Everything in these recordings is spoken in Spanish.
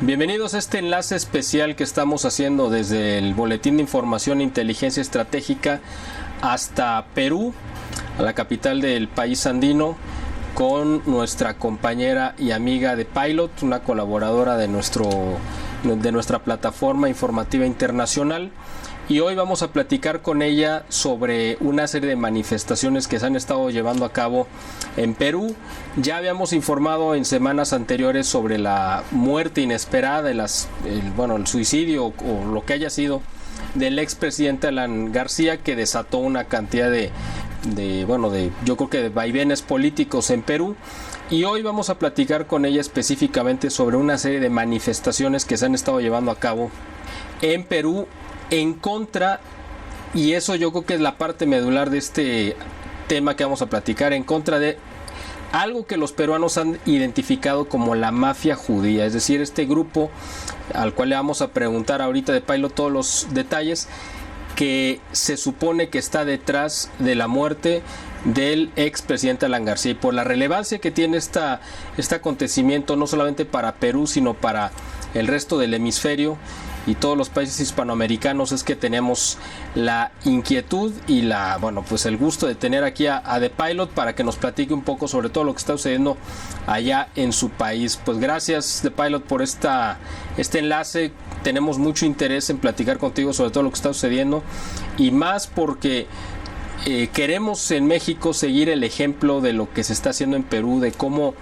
Bienvenidos a este enlace especial que estamos haciendo desde el Boletín de Información e Inteligencia Estratégica hasta Perú, a la capital del país andino, con nuestra compañera y amiga de Pilot, una colaboradora de nuestra plataforma informativa internacional. Y hoy vamos a platicar con ella sobre una serie de manifestaciones que se han estado llevando a cabo en Perú. Ya habíamos informado en semanas anteriores sobre la muerte inesperada, el suicidio o lo que haya sido del expresidente Alan García, que desató una cantidad yo creo que de vaivenes políticos en Perú. Y hoy vamos a platicar con ella específicamente sobre una serie de manifestaciones que se han estado llevando a cabo en Perú en contra, y eso yo creo que es la parte medular de este tema que vamos a platicar, en contra de algo que los peruanos han identificado como la mafia judía, es decir, este grupo al cual le vamos a preguntar ahorita de Pilot todos los detalles, que se supone que está detrás de la muerte del expresidente Alan García. Y por la relevancia que tiene este acontecimiento, no solamente para Perú, sino para el resto del hemisferio y todos los países hispanoamericanos, es que tenemos la inquietud y el gusto de tener aquí a The Pilot para que nos platique un poco sobre todo lo que está sucediendo allá en su país. Pues gracias, The Pilot, por este enlace. Tenemos mucho interés en platicar contigo sobre todo lo que está sucediendo, y más porque queremos en México seguir el ejemplo de lo que se está haciendo en Perú, de cómo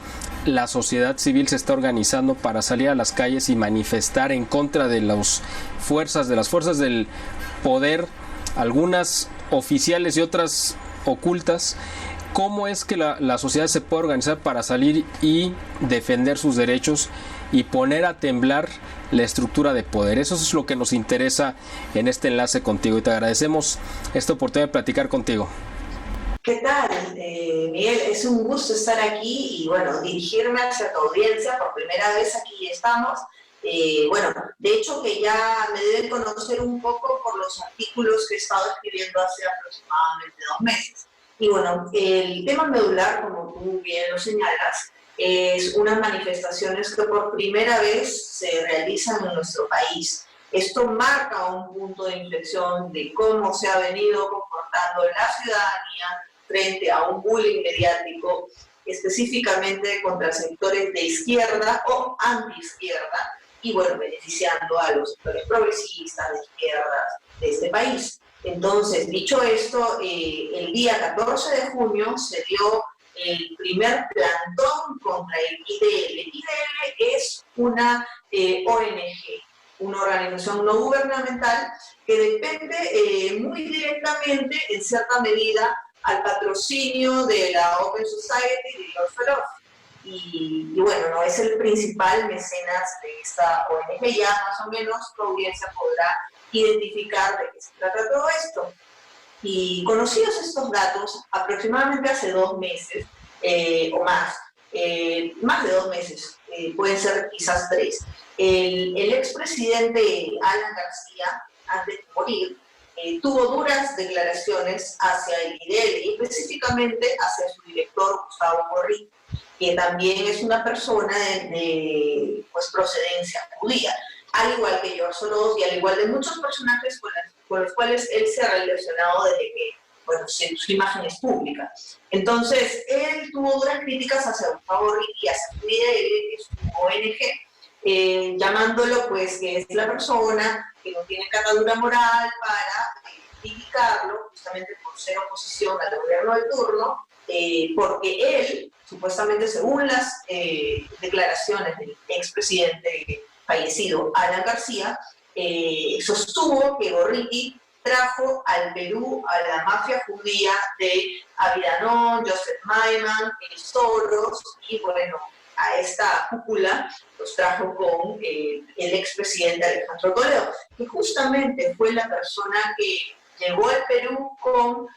la sociedad civil se está organizando para salir a las calles y manifestar en contra de las fuerzas del poder, algunas oficiales y otras ocultas. Cómo es que la sociedad se puede organizar para salir y defender sus derechos y poner a temblar la estructura de poder. Eso es lo que nos interesa en este enlace contigo, y te agradecemos esta oportunidad de platicar contigo. ¿Qué tal, Miguel? Es un gusto estar aquí y, dirigirme hacia tu audiencia. Por primera vez aquí estamos. De hecho que ya me deben conocer un poco por los artículos que he estado escribiendo hace aproximadamente 2 meses. Y el tema medular, como tú bien lo señalas, es unas manifestaciones que por primera vez se realizan en nuestro país. Esto marca un punto de inflexión de cómo se ha venido comportando la ciudadanía frente a un bullying mediático, específicamente contra sectores de izquierda o anti-izquierda, y beneficiando a los sectores progresistas de izquierdas de este país. Entonces, dicho esto, el día 14 de junio se dio el primer plantón contra el IDL. El IDL es una ONG, una organización no gubernamental que depende muy directamente, en cierta medida, al patrocinio de la Open Society de George Soros. No es el principal mecenas de esta ONG. Ya más o menos tu audiencia podrá identificar de qué se trata todo esto. Y conocidos estos datos, aproximadamente hace 2 meses o más de 2 meses, pueden ser quizás 3, el expresidente Alan García, antes de morir, tuvo duras declaraciones hacia el IDL y específicamente hacia su director Gustavo Gorriti, que también es una persona de procedencia judía, al igual que George Soros y al igual de muchos personajes con los cuales él se ha relacionado desde que su imagen es pública. Entonces, él tuvo duras críticas hacia Gustavo Gorriti y hacia su IDL, que es su ONG, llamándolo que es la persona que no tiene catadura moral para criticarlo, justamente por ser oposición al gobierno de turno, porque él, supuestamente según las declaraciones del expresidente fallecido Alan García, sostuvo que Gorriti trajo al Perú a la mafia judía de Avidanón, Joseph Maiman, Soros, y a esta cúpula los trajo con el expresidente Alejandro Toledo, que justamente fue la persona que llegó al Perú con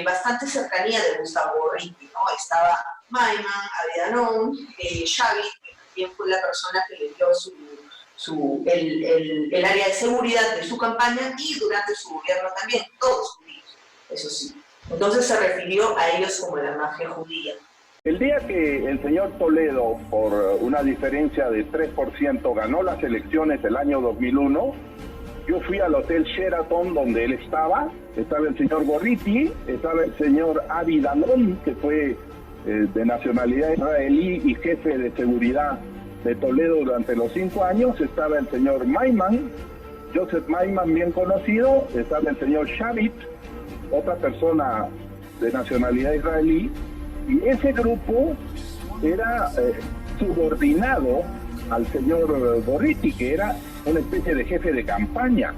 bastante cercanía de Gustavo Gorriti, ¿no? Estaba Maiman, Avidanón, Xavi, que también fue la persona que le dio el área de seguridad de su campaña, y durante su gobierno también, todos judíos, eso sí. Entonces se refirió a ellos como la mafia judía. El día que el señor Toledo, por una diferencia de 3%, ganó las elecciones del año 2001, yo fui al Hotel Sheraton donde él estaba el señor Gorriti, estaba el señor Avi Danon, que fue de nacionalidad israelí y jefe de seguridad de Toledo durante los 5 años, estaba el señor Maiman, Joseph Maiman, bien conocido, estaba el señor Shavit, otra persona de nacionalidad israelí, y ese grupo era subordinado al señor Gorriti, que era una especie de jefe de campaña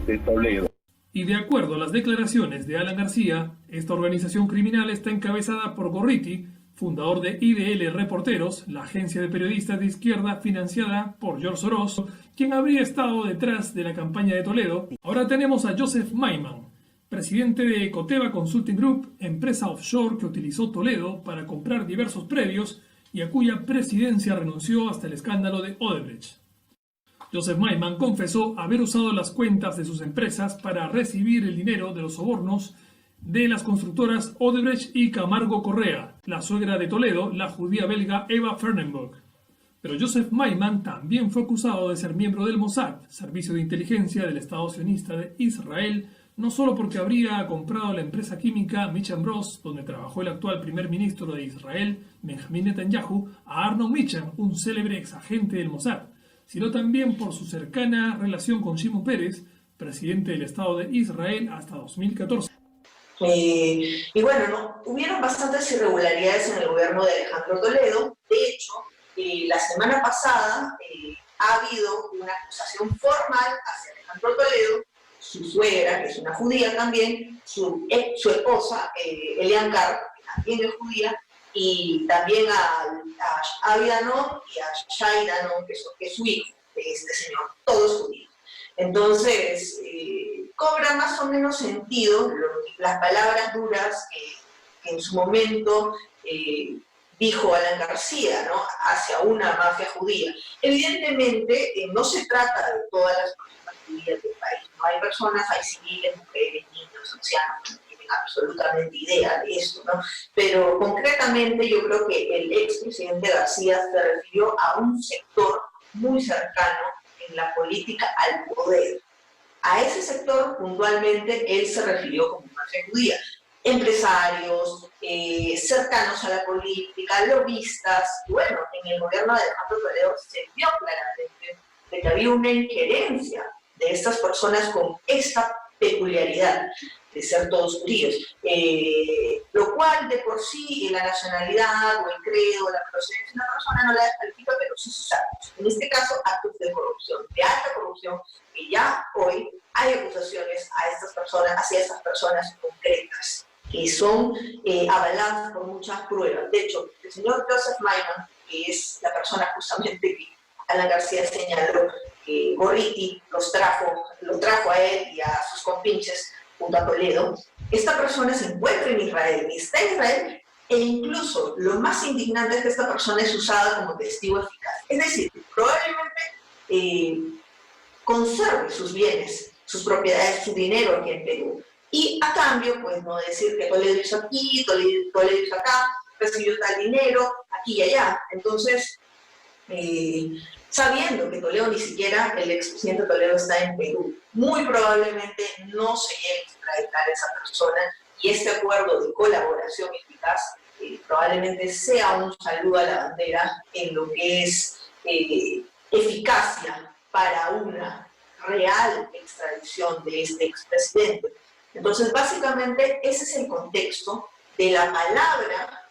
de Toledo. Y de acuerdo a las declaraciones de Alan García, esta organización criminal está encabezada por Gorriti, fundador de IDL Reporteros, la agencia de periodistas de izquierda financiada por George Soros, quien habría estado detrás de la campaña de Toledo. Ahora tenemos a Joseph Maiman, presidente de Coteva Consulting Group, empresa offshore que utilizó Toledo para comprar diversos predios y a cuya presidencia renunció hasta el escándalo de Odebrecht. Joseph Maiman confesó haber usado las cuentas de sus empresas para recibir el dinero de los sobornos de las constructoras Odebrecht y Camargo Correa, la suegra de Toledo, la judía belga Eva Fernenberg. Pero Joseph Maiman también fue acusado de ser miembro del Mossad, servicio de inteligencia del Estado sionista de Israel, no solo porque habría comprado la empresa química Michan Bros, donde trabajó el actual primer ministro de Israel, Benjamin Netanyahu, a Arnon Michan, un célebre exagente del Mossad, sino también por su cercana relación con Shimon Peres, presidente del Estado de Israel hasta 2014. Y bueno, ¿no? Hubieron bastantes irregularidades en el gobierno de Alejandro Toledo. De hecho, la semana pasada ha habido una acusación formal hacia Alejandro Toledo, su suegra, que es una judía también, su esposa, Elian Gar, que también es judía, y también a Avi Danon y a Shai Danon, que es su hijo de este señor, todos judíos. Entonces, cobra más o menos sentido las palabras duras que en su momento dijo Alan García, ¿no?, hacia una mafia judía. Evidentemente, no se trata de todas las personas judías del país. No hay personas, hay civiles, mujeres, niños, ancianos, que no tienen absolutamente idea de esto, ¿no? Pero concretamente yo creo que el expresidente García se refirió a un sector muy cercano en la política al poder. A ese sector puntualmente él se refirió como mafia judía. Empresarios, cercanos a la política, lobistas. Y bueno, en el gobierno de Alejandro Toledo se vio claramente de que había una injerencia de estas personas con esta peculiaridad de ser todos judíos, lo cual de por sí la nacionalidad o el credo, la procedencia de una persona no la descalifica, pero sí sus actos. En este caso, actos de corrupción, de alta corrupción, que ya hoy hay acusaciones hacia estas personas concretas, que son avaladas por muchas pruebas. De hecho, el señor Joseph Maiman, que es la persona justamente que Alan García señaló que Gorriti lo trajo a él y a sus compinches junto a Toledo, esta persona se encuentra en Israel, está en Israel, e incluso lo más indignante es que esta persona es usada como testigo eficaz. Es decir, probablemente conserve sus bienes, sus propiedades, su dinero aquí en Perú. Y a cambio, pues no decir que Toledo hizo aquí, Toledo hizo acá, recibió tal dinero, aquí y allá. Entonces, sabiendo que Toledo ni siquiera, el expresidente Toledo está en Perú, muy probablemente no se llegue a extraditar a esa persona, y este acuerdo de colaboración eficaz probablemente sea un saludo a la bandera en lo que es eficacia para una real extradición de este expresidente. Entonces, básicamente, ese es el contexto de la palabra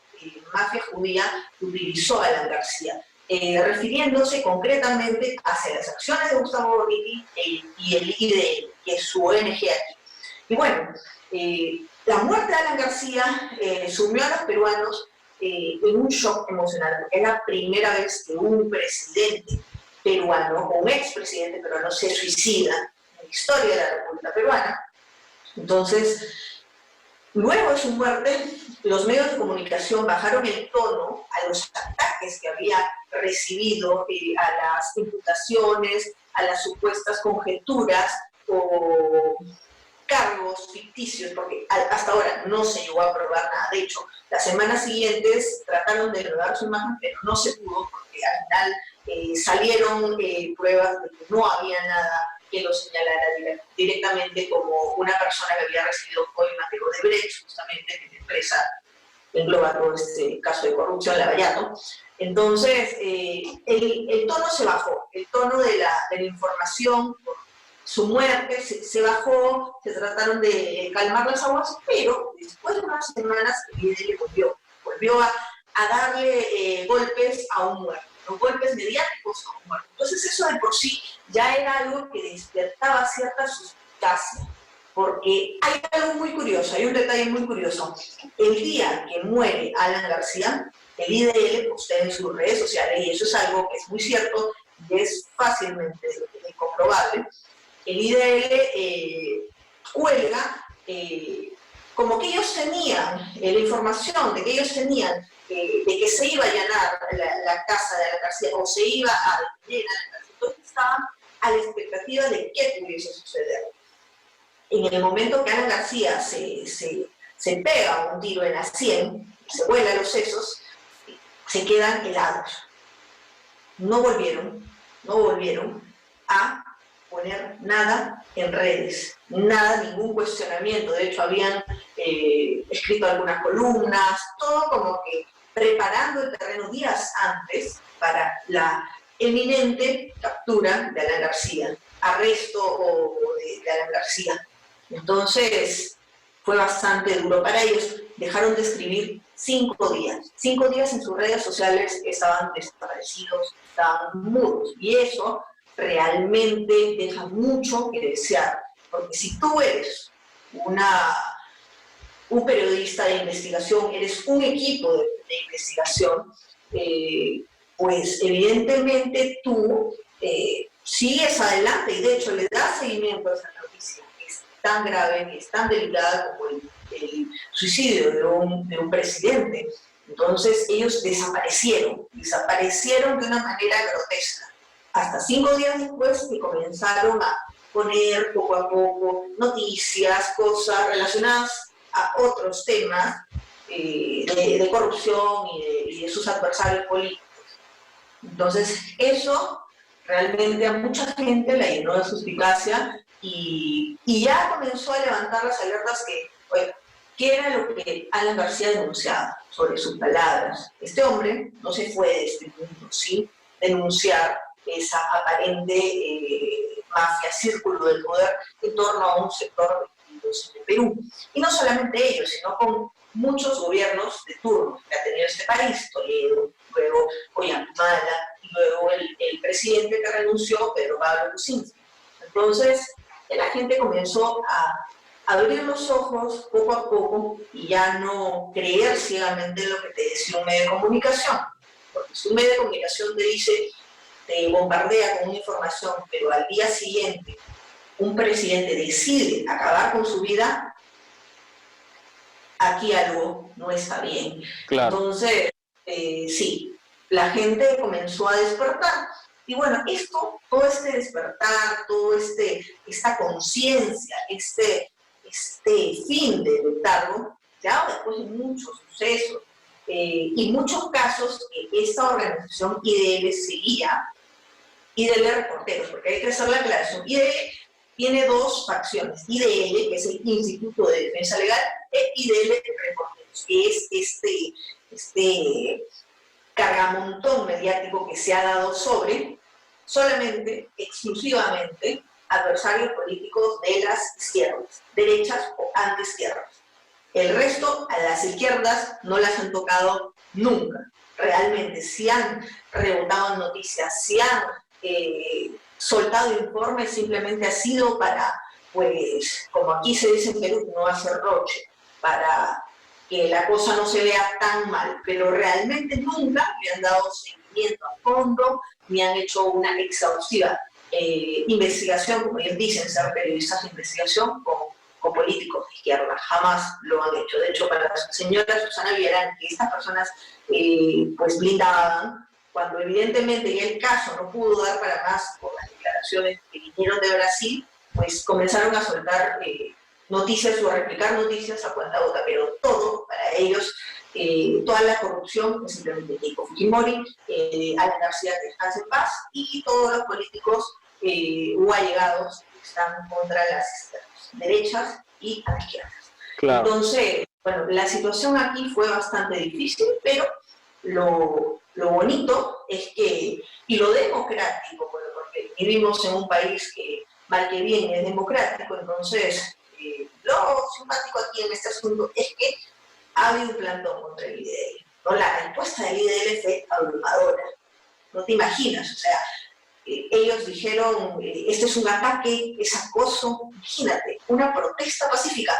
mafia judía que utilizó Alan García, refiriéndose concretamente hacia las acciones de Gustavo Gorriti y el IDL, que es su ONG aquí. Y bueno, la muerte de Alan García sumió a los peruanos en un shock emocional, porque es la primera vez que un presidente peruano o un expresidente peruano se suicida en la historia de la República Peruana. Entonces, luego de su muerte, los medios de comunicación bajaron el tono a los ataques que había recibido, a las imputaciones, a las supuestas conjeturas o cargos ficticios, porque hasta ahora no se llegó a probar nada. De hecho, las semanas siguientes trataron de elevar su imagen, pero no se pudo, porque al final salieron pruebas de que no había nada que lo señalara directamente como una persona que había recibido coimas de Odebrecht, justamente en la empresa engloba todo este caso de corrupción, Lavallato. Entonces, el tono se bajó, el tono de la información, su muerte se bajó, se trataron de calmar las aguas, pero después de unas semanas el IDL volvió a darle golpes a un muerto, golpes mediáticos a un muerto. Entonces eso de por sí ya era algo que despertaba cierta suspicacia, porque hay algo muy curioso, hay un detalle muy curioso. El día que muere Alan García, el IDL postea en sus redes sociales, y eso es algo que es muy cierto y es fácilmente comprobable. El IDL cuelga como que ellos tenían la información de que ellos tenían de que se iba a allanar la casa de Alan García o se iba a detener a Alan García. Entonces estaban a la expectativa de qué pudiese suceder. En el momento que Alan García se pega un tiro en la sien, se vuela los sesos, se quedan helados. No volvieron a poner nada en redes, nada, ningún cuestionamiento. De hecho, habían escrito algunas columnas, todo como que preparando el terreno días antes para la eminente captura de Alan García, arresto de Alan García. Entonces, fue bastante duro para ellos. Dejaron de escribir 5 días. 5 días en sus redes sociales estaban desaparecidos, estaban mudos. Y eso realmente deja mucho que desear. Porque si tú eres un periodista de investigación, eres un equipo de investigación, pues evidentemente tú sigues adelante y de hecho le das seguimiento a esa noticia que es tan grave, que es tan delicada como el suicidio de un presidente. Entonces ellos desaparecieron de una manera grotesca. Hasta 5 días después que comenzaron a poner poco a poco noticias, cosas relacionadas a otros temas de corrupción y de sus adversarios políticos. Entonces eso realmente a mucha gente la llenó de suspicacia y ya comenzó a levantar las alertas que, bueno, ¿qué era lo que Alan García denunciaba sobre sus palabras? Este hombre no se fue de este mundo sin denunciar esa aparente mafia, círculo del poder en torno a un sector de Perú. Y no solamente ellos, sino con muchos gobiernos de turno que ha tenido este país, Toledo, luego Ollanta, y luego el presidente que renunció, Pedro Pablo Kuczynski. Entonces, la gente comenzó a abrir los ojos poco a poco y ya no creer ciegamente en lo que te decía un medio de comunicación. Porque si un medio de comunicación te dice, te bombardea con una información, pero al día siguiente un presidente decide acabar con su vida, aquí algo no está bien. Claro. Entonces, sí, la gente comenzó a despertar. Y bueno, todo este despertar, esta conciencia, este fin de letargo, ya después de muchos sucesos y muchos casos que esta organización IDL seguía, IDL Reporteros, porque hay que hacer la aclaración. IDL tiene 2 facciones, IDL, que es el Instituto de Defensa Legal, e IDL Reporteros, que es este cargamontón mediático que se ha dado sobre solamente, exclusivamente, adversarios políticos de las izquierdas, derechas o antiizquierdas. El resto, a las izquierdas, no las han tocado nunca. Realmente, si han rebotado noticias, si han soltado informes, simplemente ha sido para, pues, como aquí se dice en Perú, no hacer roche, para que la cosa no se vea tan mal, pero realmente nunca le han dado seguimiento a fondo, ni han hecho una exhaustiva investigación, como ellos dicen, ser periodistas de investigación con políticos de izquierda. Jamás lo han hecho. De hecho, para la señora Susana Villarán, que estas personas pues blindaban, cuando evidentemente ya el caso no pudo dar para más por las declaraciones que vinieron de Brasil, pues comenzaron a soltar noticias o a replicar noticias a cuenta gota, pero todo para ellos, toda la corrupción es simplemente Keiko Fujimori, Alan García, que descanse en paz, y todos los políticos o allegados que están contra las derechas y a las izquierdas. Claro. Entonces, bueno, la situación aquí fue bastante difícil, pero lo bonito es que, y lo democrático, bueno, porque vivimos en un país que mal que bien es democrático, entonces lo simpático aquí en este asunto es que ha habido un plantón contra el IDL, ¿no? La respuesta del IDL fue abrumadora, no te imaginas, o sea, ellos dijeron, este es un ataque, es acoso, imagínate, una protesta pacífica.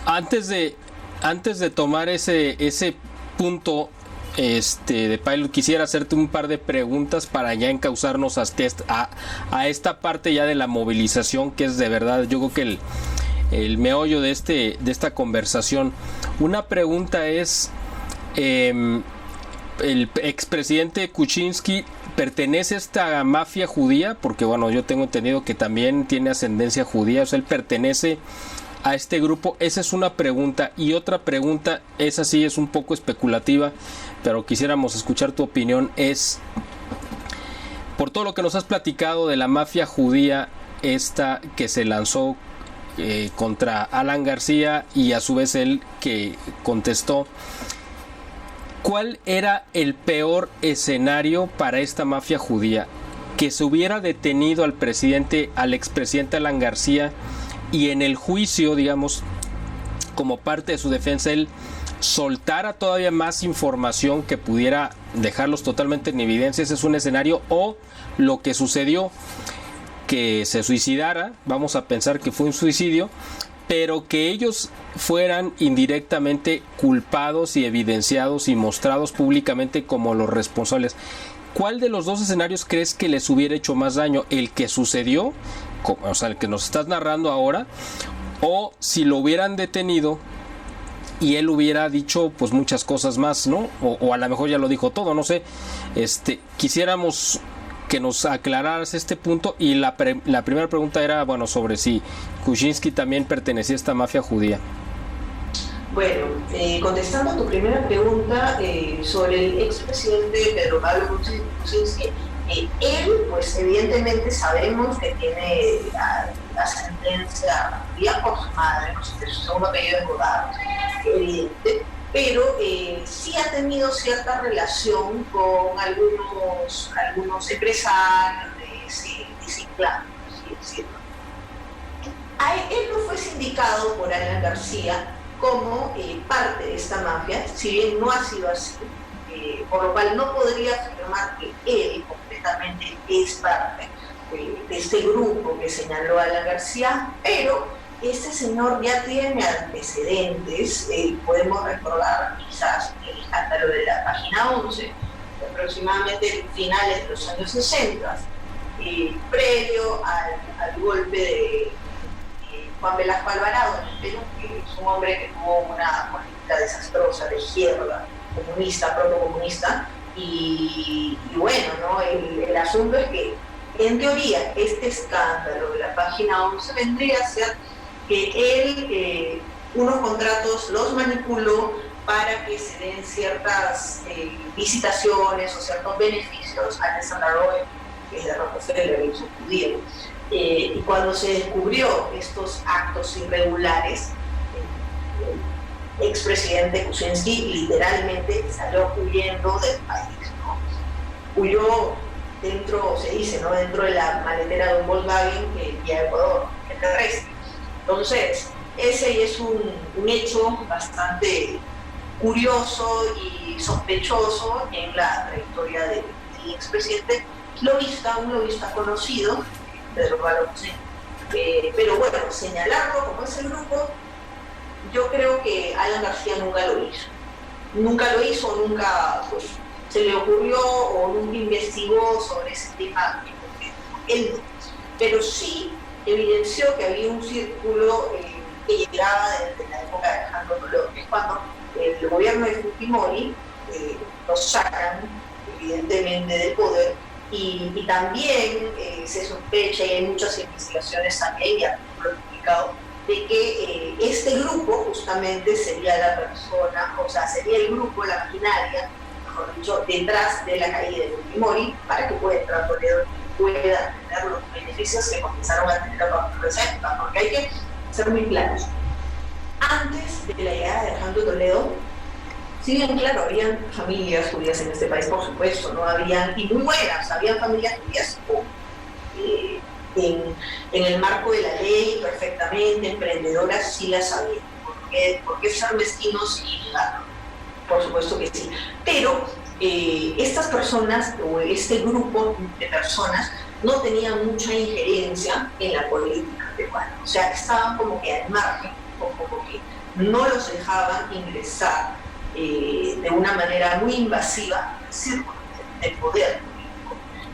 Antes de tomar ese punto de Pilot, quisiera hacerte un par de preguntas para ya encauzarnos a esta parte ya de la movilización, que es de verdad, yo creo que el meollo de esta conversación. Una pregunta es, el expresidente Kuczynski pertenece a esta mafia judía, porque bueno, yo tengo entendido que también tiene ascendencia judía, o sea, él pertenece a este grupo. Esa es una pregunta. Y otra pregunta, esa sí es un poco especulativa, pero quisiéramos escuchar tu opinión, es, por todo lo que nos has platicado de la mafia judía esta que se lanzó contra Alan García, y a su vez él que contestó, ¿cuál era el peor escenario para esta mafia judía? Que se hubiera detenido al expresidente Alan García, y en el juicio, digamos, como parte de su defensa, él soltara todavía más información que pudiera dejarlos totalmente en evidencia. Ese es un escenario. O lo que sucedió, que se suicidara, vamos a pensar que fue un suicidio, pero que ellos fueran indirectamente culpados y evidenciados y mostrados públicamente como los responsables. ¿Cuál de los dos escenarios crees que les hubiera hecho más daño? ¿El que sucedió, o sea, el que nos estás narrando ahora, o si lo hubieran detenido y él hubiera dicho pues muchas cosas más, ¿no? O a lo mejor ya lo dijo todo, no sé. Quisiéramos que nos aclararas este punto. Y la primera pregunta era, bueno, sobre si Kuczynski también pertenecía a esta mafia judía. Bueno, contestando a tu primera pregunta sobre el expresidente Pedro Pablo Kuczynski, él, pues evidentemente sabemos que tiene ascendencia judía por su madre, ¿no? Su segundo apellido es Godard, evidente, pero sí ha tenido cierta relación con algunos empresarios de ese clan, por así decirlo. Él no fue sindicado por Alan García como parte de esta mafia, si bien no ha sido así, por lo cual no podría afirmar que él completamente es parte de este grupo que señaló Alan García, pero este señor ya tiene antecedentes. Podemos recordar quizás el escándalo de la página 11, aproximadamente finales de los años 60, previo al golpe de Juan Velasco Alvarado en el Perú, que es un hombre que tuvo una política desastrosa de izquierda, comunista, protocomunista, y bueno, ¿no? El asunto es que, en teoría, este escándalo de la página 11 vendría a ser que él unos contratos los manipuló para que se den ciertas visitaciones o ciertos beneficios a Alexander Roy, que es de Rockefeller, el judío. Y cuando se descubrió estos actos irregulares, el expresidente Kuczynski literalmente salió huyendo del país, ¿no? Huyó dentro, se dice, ¿no?, dentro de la maletera de un Volkswagen que envía a Ecuador, el terrestre. Entonces, ese es un hecho bastante curioso y sospechoso en la trayectoria del expresidente un lobista conocido, Pedro Pablo Kuczynski. Pero bueno, señalarlo como ese grupo, yo creo que Alan García nunca lo hizo. Nunca pues, se le ocurrió o nunca investigó sobre ese tema. Él no. Pero sí evidenció que había un círculo que llegaba desde la época de Alejandro Toledo, que es cuando el gobierno de Fujimori los sacan evidentemente del poder. Y también se sospecha, y hay muchas investigaciones también, y artículos publicados comunicado de que este grupo justamente sería la persona, o sea, sería el grupo, la maquinaria, mejor dicho, detrás de la caída de Fujimori, para que pueda entrar Toledo y pueda tener los beneficios que comenzaron a tener a partir de esa época, porque hay que ser muy claros. Antes de la llegada de Alejandro Toledo, sí bien claro, habían familias judías en este país, por supuesto, ¿no? Habían, y muy buenas, habían familias judías en el marco de la ley perfectamente, emprendedoras sí las había. ¿Por qué ser mezquinos y negarlo? Por supuesto que sí. Pero estas personas, o este grupo de personas, no tenían mucha injerencia en la política peruana. O sea, estaban como que al margen, o como que no los dejaban ingresar de una manera muy invasiva al círculo de poder.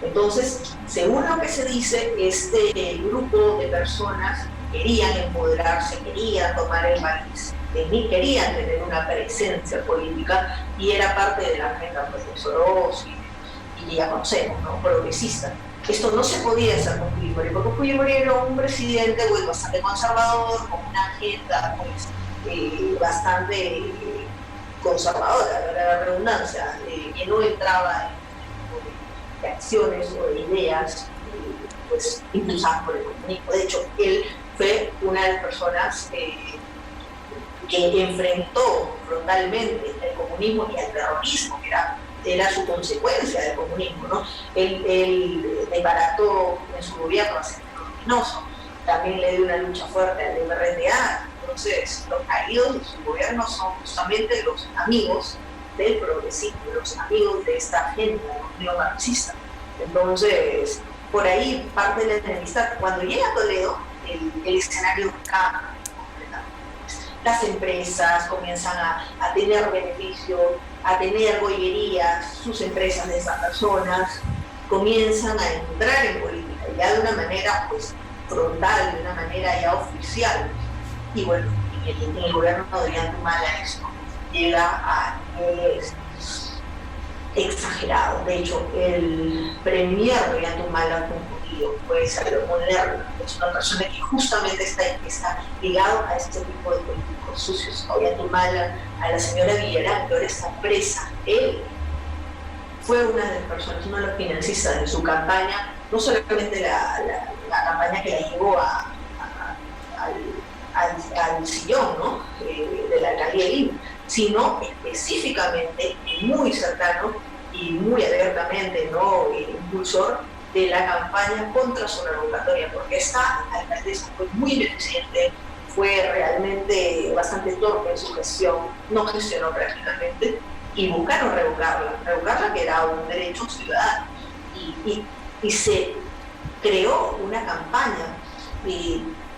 Entonces, según lo que se dice, este grupo de personas querían empoderarse, querían tomar el país, querían tener una presencia política y era parte de la agenda pues, de Soros y ya conocemos, ¿no? Progresista. Esto no se podía hacer con Fujimori, porque Fujimori era un presidente pues, bastante conservador, con una agenda pues, bastante conservadora, la redundancia, que no entraba de acciones o de ideas pues, impulsadas por el comunismo. De hecho, él fue una de las personas que enfrentó frontalmente el comunismo y el terrorismo, que era su consecuencia del comunismo, ¿no? Él desbarató en su gobierno a Centro Luminoso, también le dio una lucha fuerte al MRTA. Entonces, los caídos de su gobierno son justamente los amigos del progresismo, los amigos de esta agenda neomarxista. Entonces, por ahí parte de la enemistad. Cuando llega Toledo, el escenario cambia completamente. Las empresas comienzan a tener beneficios, a tener bollerías, sus empresas de esas personas comienzan a entrar en política, ya de una manera pues, frontal, de una manera ya oficial. Y bueno, en el gobierno de Ollanta esto llega a exagerado. De hecho, el premier de Ollanta Humala fue un judío, fue Salomón Lerner, es una persona que justamente está ligado a este tipo de políticos sucios. A Ollanta Humala, a la señora Villarán, que ahora está presa. Él fue una de las personas, uno de los financistas de su campaña, no solamente la campaña que la llevó al sillón, ¿no? De la alcaldía de Lima, sino específicamente y muy cercano y muy abiertamente, ¿no? Impulsor de la campaña contra su revocatoria, porque esta alcaldesa fue muy ineficiente, fue realmente bastante torpe en su gestión, no gestionó prácticamente y buscaron revocarla que era un derecho ciudadano y se creó una campaña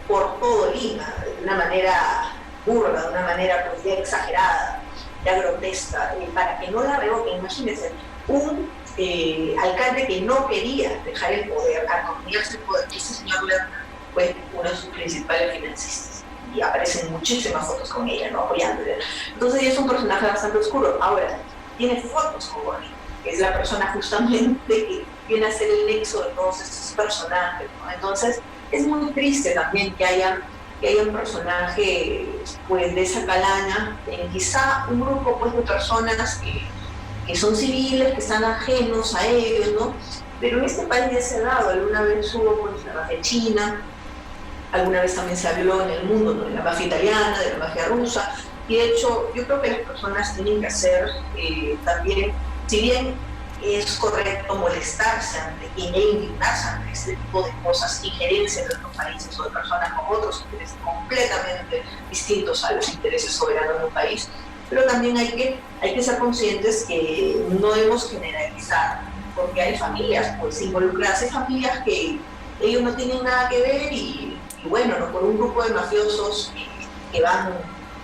por todo Lima, de una manera burda, de una manera pues, ya exagerada, ya grotesca, para que no la revoquen. Imagínense, un alcalde que no quería dejar el poder, apropiarse el poder, que ese señor Lerner fue uno de sus principales financistas, y aparecen muchísimas fotos con ella, ¿no? Apoyándole. Entonces es un personaje bastante oscuro. Ahora, tiene fotos con Bonnie, que es la persona justamente que viene a ser el nexo de todos estos personajes, ¿no? Entonces, es muy triste también que hayan personajes pues, de esa calaña, quizá un grupo pues, de personas que son civiles, que están ajenos a ellos, ¿no? Pero en este país ya se ha dado, alguna vez hubo pues, la mafia china, alguna vez también se habló en el mundo, ¿no? De la mafia italiana, de la mafia rusa, y de hecho yo creo que las personas tienen que hacer también, si bien es correcto molestarse e indignarse ante este tipo de cosas, injerencias de otros países o de personas con otros intereses completamente distintos a los intereses soberanos de un país, pero también hay que ser conscientes que no debemos generalizar, porque hay familias pues, involucradas, hay familias que ellos no tienen nada que ver y bueno, ¿no? Por un grupo de mafiosos que van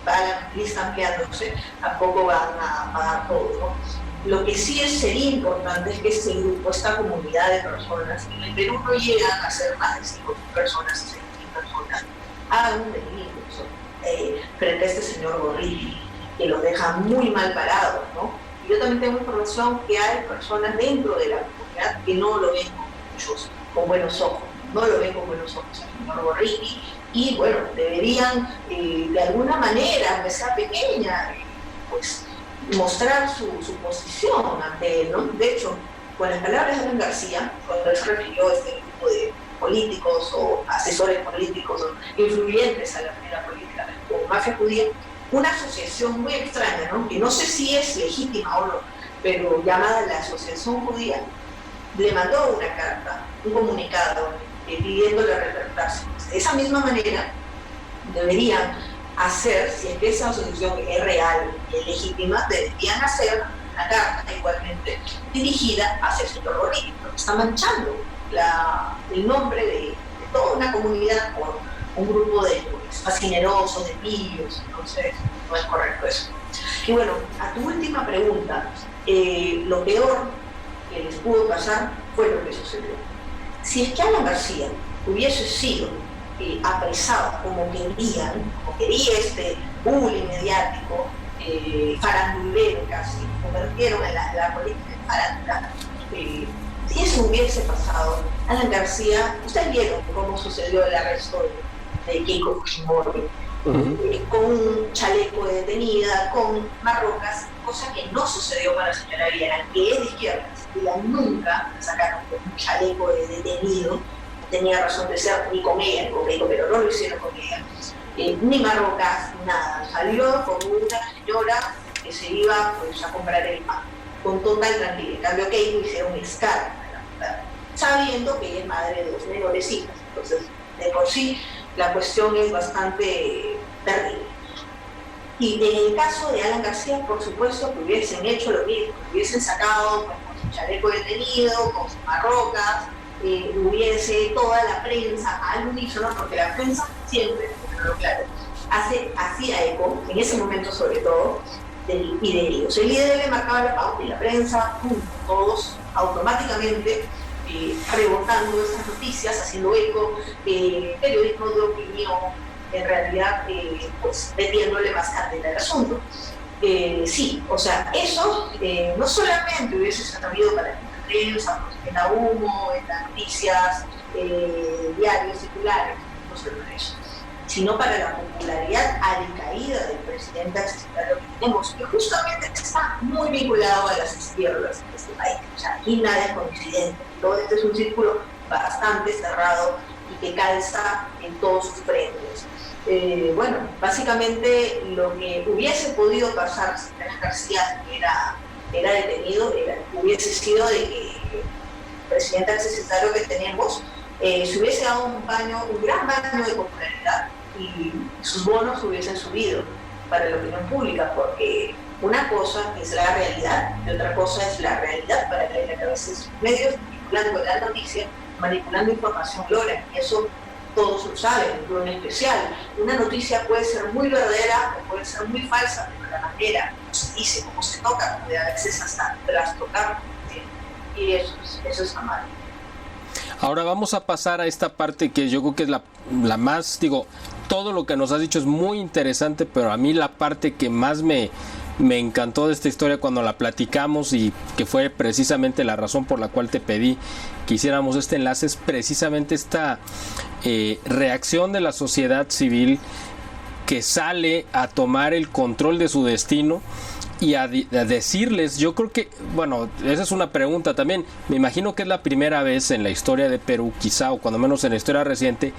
la lista ampliándose, tampoco van a pagar todo, ¿no? Lo que sí sería importante es que este grupo, esta comunidad de personas, en el Perú no llegan a ser más de 5.000 personas, 6.000 personas, hagan un delito frente a este señor Gorriti, que los deja muy mal parados, ¿no? Y yo también tengo información que hay personas dentro de la comunidad que no lo ven con buenos ojos, no lo ven con buenos ojos al señor Gorriti, y bueno, deberían de alguna manera, aunque sea pequeña, pues mostrar su posición ante él, ¿no? De hecho, con las palabras de Alan García, cuando él se refirió a este grupo de políticos o asesores políticos o influyentes a la vida política o mafia judía, una asociación muy extraña, ¿no? Que no sé si es legítima o no, pero llamada la Asociación Judía, le mandó una carta, un comunicado, pidiéndole retractarse. De esa misma manera, deberían hacer, si es que esa asociación es real y es legítima, deberían hacer una carta igualmente dirigida hacia el señor Gorriti, porque está manchando el nombre de toda una comunidad por un grupo de fascinerosos, de pillos. Entonces no es correcto eso. Y bueno, a tu última pregunta, lo peor que les pudo pasar fue lo que sucedió. Si es que Alan García hubiese sido apresado como quería este bullying mediático, farandulero casi, convirtieron la política en farándula, si eso hubiese pasado, Alan García, ustedes vieron cómo sucedió el arresto de Keiko Fujimori, con un chaleco de detenida, con marrocas, cosa que no sucedió para la señora Villarán, que es de izquierdas. Ella nunca sacaron un chaleco de detenido, no tenía razón de ser ni con ella, ni con Keiko, pero no lo hicieron con ella. Ni marrocas, nada. Salió como una señora que se iba pues, a comprar el pan, con total tranquilidad. En cambio, Keiko hicieron un escándalo, sabiendo que ella es madre de 2 menores hijas. Entonces, de por sí, la cuestión es bastante terrible. Y en el caso de Alan García, por supuesto, que hubiesen hecho lo mismo, que hubiesen sacado pues, con su chaleco detenido, con sus marrocas, hubiese toda la prensa al unísono, porque la prensa siempre, claro, hacía eco, en ese momento sobre todo, del IDL. O sea, el IDL le marcaba la pauta y la prensa, todos automáticamente rebotando estas noticias, haciendo eco, periodismo de opinión, en realidad pues metiéndole más candela al asunto. Sí, o sea, eso no solamente hubiese servido para la prensa, en la humo, en las noticias, diarios, titulares, no solo eso, sino para la popularidad alicaída del presidente accesitario que tenemos, que justamente está muy vinculado a las izquierdas de este país. O sea, aquí nada es coincidente, todo este es un círculo bastante cerrado y que calza en todos sus frentes. Bueno, básicamente lo que hubiese podido pasar si Alan García era detenido, hubiese sido de que el presidente accesitario que tenemos se hubiese dado un gran baño de popularidad y sus bonos hubiesen subido para la opinión pública, porque una cosa es la realidad y otra cosa es la realidad para que la cabeza de sus medios, manipulando la noticia, manipulando información logra, y eso todos lo saben, pero en especial una noticia puede ser muy verdadera o puede ser muy falsa, pero la manera como se dice, cómo se toca, puede a veces hasta trastocar, y eso es mal. Ahora vamos a pasar a esta parte que yo creo que es la más, digo, todo lo que nos has dicho es muy interesante, pero a mí la parte que más me encantó de esta historia cuando la platicamos y que fue precisamente la razón por la cual te pedí que hiciéramos este enlace es precisamente esta reacción de la sociedad civil que sale a tomar el control de su destino y a decirles, yo creo que, bueno, esa es una pregunta también, me imagino que es la primera vez en la historia de Perú, quizá, o cuando menos en la historia reciente,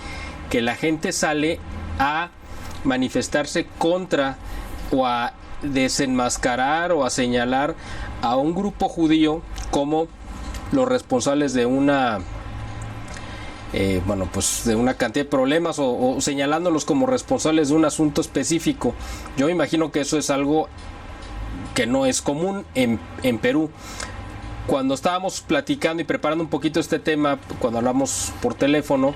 que la gente sale a manifestarse contra o a desenmascarar o a señalar a un grupo judío como los responsables de una pues de una cantidad de problemas o señalándolos como responsables de un asunto específico. Yo me imagino que eso es algo que no es común en Perú. Cuando estábamos platicando y preparando un poquito este tema, cuando hablamos por teléfono,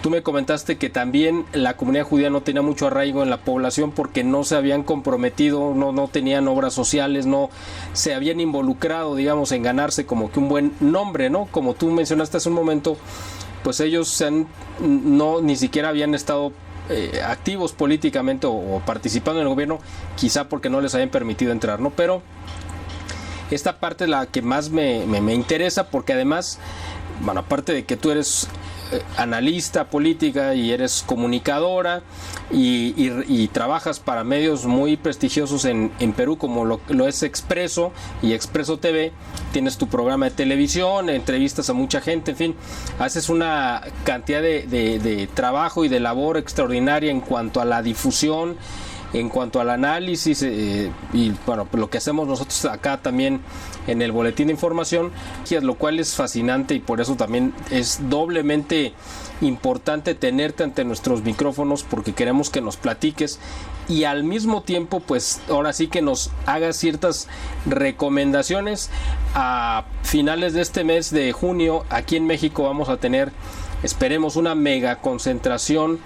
tú me comentaste que también la comunidad judía no tenía mucho arraigo en la población porque no se habían comprometido, no tenían obras sociales, no se habían involucrado, digamos, en ganarse como que un buen nombre, ¿no? Como tú mencionaste hace un momento, pues ellos ni siquiera habían estado activos políticamente o participando en el gobierno, quizá porque no les habían permitido entrar, ¿no? Pero esta parte es la que más me interesa porque además, bueno, aparte de que tú eres analista política y eres comunicadora y trabajas para medios muy prestigiosos en Perú, como lo es Expreso y Expreso TV. Tienes tu programa de televisión, entrevistas a mucha gente, en fin, haces una cantidad de trabajo y de labor extraordinaria en cuanto a la difusión, en cuanto al análisis y bueno, lo que hacemos nosotros acá también en el Boletín de Información, lo cual es fascinante, y por eso también es doblemente importante tenerte ante nuestros micrófonos, porque queremos que nos platiques y al mismo tiempo pues ahora sí que nos hagas ciertas recomendaciones. A finales de este mes de junio aquí en México vamos a tener, esperemos, una mega concentración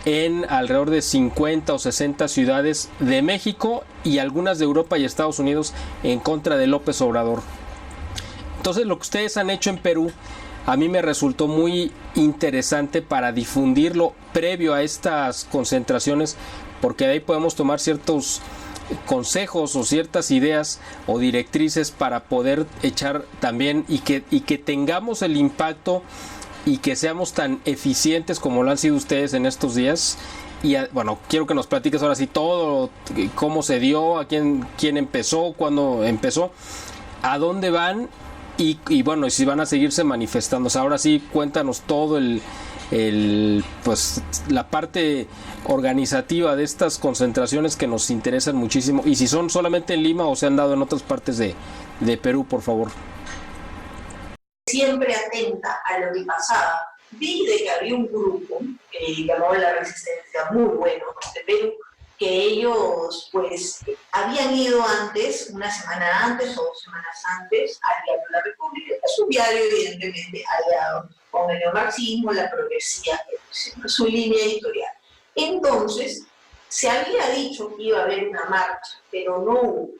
en alrededor de 50 o 60 ciudades de México y algunas de Europa y Estados Unidos en contra de López Obrador. Entonces, lo que ustedes han hecho en Perú a mí me resultó muy interesante para difundirlo previo a estas concentraciones, porque de ahí podemos tomar ciertos consejos o ciertas ideas o directrices para poder echar también y que tengamos el impacto y que seamos tan eficientes como lo han sido ustedes en estos días. Y bueno, quiero que nos platiques ahora sí todo, cómo se dio, a quién empezó, cuándo empezó, a dónde van y bueno, y si van a seguirse manifestándose. Ahora sí, cuéntanos todo pues la parte organizativa de estas concentraciones que nos interesan muchísimo, y si son solamente en Lima o se han dado en otras partes de Perú, por favor. Siempre atenta a lo que pasaba, vi de que había un grupo que llamó La Resistencia, muy bueno, de Perú, que ellos pues habían ido antes, una semana antes o 2 semanas antes, al diario La República, que es un diario evidentemente aliado con el neomarxismo, la progresía, su línea editorial. Entonces, se había dicho que iba a haber una marcha, pero no hubo,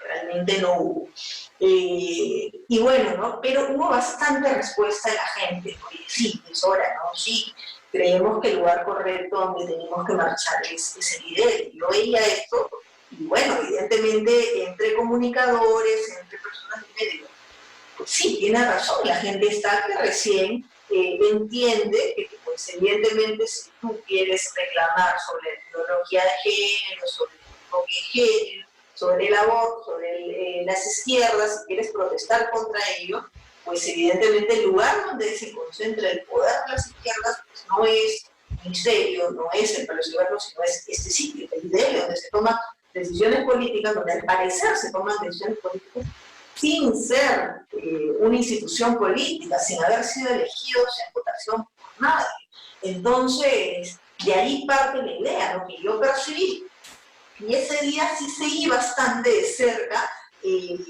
realmente no hubo. Y bueno, ¿no? Pero hubo bastante respuesta de la gente. Oye, sí, es hora, ¿no? Sí, creemos que el lugar correcto donde tenemos que marchar es el IDEL. Yo veía esto, y bueno, evidentemente, entre comunicadores, entre personas de medio, pues sí, tiene razón, la gente está que recién entiende que, pues, evidentemente, si tú quieres reclamar sobre la ideología de género, sobre el enfoque de género, sobre el aborto, sobre las izquierdas, si quieres protestar contra ello, pues evidentemente el lugar donde se concentra el poder de las izquierdas pues no es el ministerio, no es el Palacio de Gobierno, sino es este sitio, el IDEL, donde se toman decisiones políticas, donde al parecer se toman decisiones políticas sin ser una institución política, sin haber sido elegidos en votación por nadie. Entonces, de ahí parte la idea, lo que yo percibí. Y ese día sí seguí bastante de cerca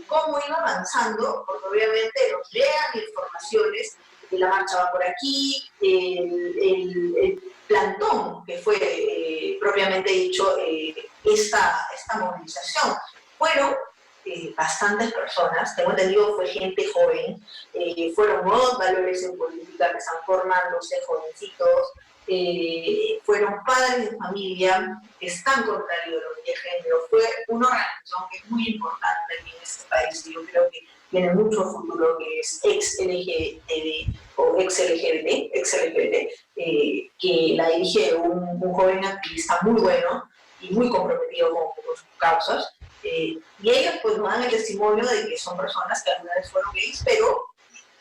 cómo iba avanzando, porque obviamente nos llegan informaciones de la marcha va por aquí, el plantón que fue propiamente dicho esta movilización. Fueron bastantes personas, tengo entendido fue gente joven, fueron nuevos valores en política que están formándose, jovencitos, fueron padres de familia que están contra la ideología de género. Fue una organización que es muy importante aquí en este país y yo creo que tiene mucho futuro, que es ex-LGBT o ex-LGBT, que la dirige un joven activista muy bueno y muy comprometido con sus causas. Y ellos pues nos dan el testimonio de que son personas que alguna vez fueron gays, pero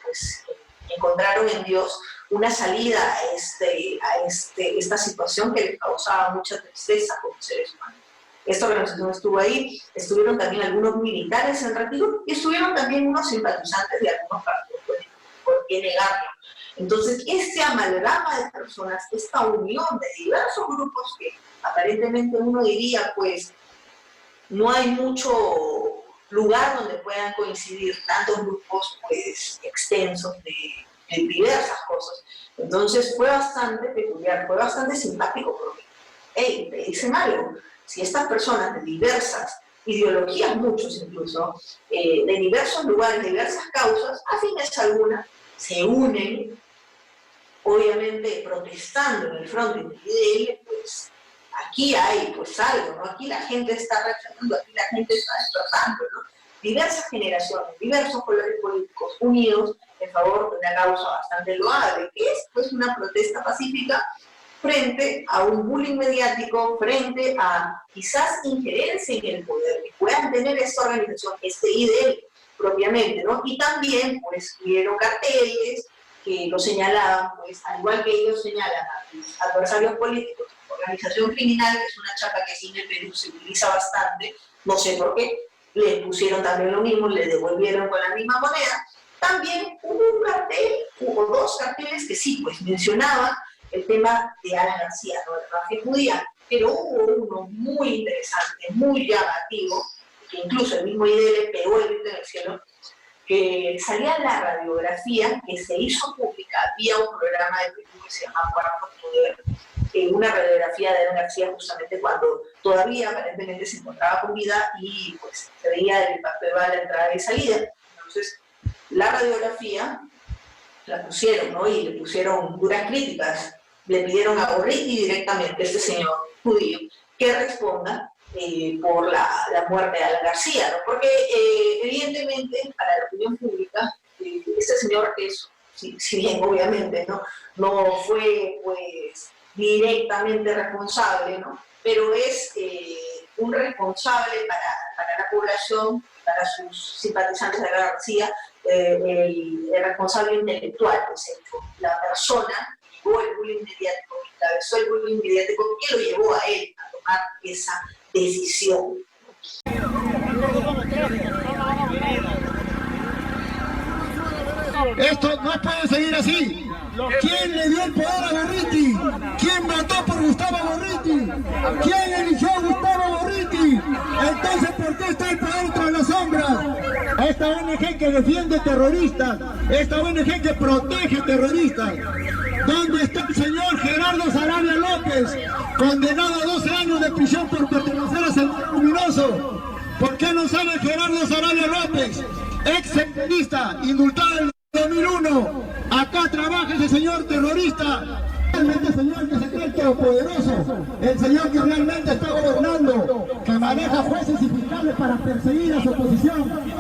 pues encontraron en Dios una salida a esta situación que les causaba mucha tristeza como seres humanos. Esta organización estuvo ahí, estuvieron también algunos militares en retiro y estuvieron también unos simpatizantes de algunos partidos políticos, ¿por qué negarlo? Entonces, este amalgama de personas, esta unión de diversos grupos que aparentemente uno diría, pues, no hay mucho lugar donde puedan coincidir tantos grupos, pues, extensos de diversas cosas. Entonces fue bastante peculiar, fue bastante simpático porque, hey, te dicen algo. Si estas personas de diversas ideologías, muchos incluso, de diversos lugares, de diversas causas, afines a algunas, se unen, obviamente protestando en el frente del IDL, pues aquí hay pues algo, ¿no? Aquí la gente está reaccionando, aquí la gente está despertando, ¿no? diversas generaciones, diversos colores políticos unidos en favor de una causa bastante loable, que es pues una protesta pacífica frente a un bullying mediático, frente a quizás injerencia en el poder que puedan tener esta organización, este IDL propiamente, ¿no? Y también pues vieron carteles que lo señalaban, pues al igual que ellos señalan a sus adversarios políticos, organización criminal, que es una chapa que aquí en el Perú se utiliza bastante, no sé por qué, le pusieron también lo mismo, le devolvieron con la misma moneda. También hubo dos carteles que sí, pues mencionaban el tema de Alan García, ¿no? De la mafia judía, pero hubo uno muy interesante, muy llamativo, que incluso el mismo IDL pegó el grito en el cielo, que salía la radiografía que se hizo pública vía un programa de Perú que se llama Cuarto Poder, una radiografía de Alan García justamente cuando todavía aparentemente se encontraba con vida y pues se veía el impacto de bala, entrada y salida. Entonces, la radiografía la pusieron, ¿no? Y le pusieron duras críticas. Le pidieron a Gorriti directamente, este señor judío, que responda por la muerte de Alan García, ¿no? Porque evidentemente para la opinión pública este señor es, si bien obviamente no fue pues directamente responsable, ¿no? Pero es un responsable para la población, para sus simpatizantes de Alan García, el responsable intelectual, pues la persona que llevó el bullying mediático, que encabezó el bullying mediático, que lo llevó a él a tomar esa decisión. Esto no puede seguir así. ¿Quién le dio el poder a Gorriti? ¿Quién votó por Gustavo Gorriti? ¿Quién eligió a Gustavo Gorriti? Entonces, ¿por qué está el poder tras la sombra? Esta ONG que defiende terroristas, esta ONG que protege terroristas. ¿Dónde está el señor Gerardo Sarabia López, condenado a 12 años de prisión por pertenecer a Sendero Luminoso? ¿Por qué no sale Gerardo Sarabia López, ex senderista, indultado en 2001? Acá trabaja ese señor terrorista, realmente señor que se cree todopoderoso, el señor que realmente está gobernando, que maneja jueces y fiscales para perseguir a su oposición.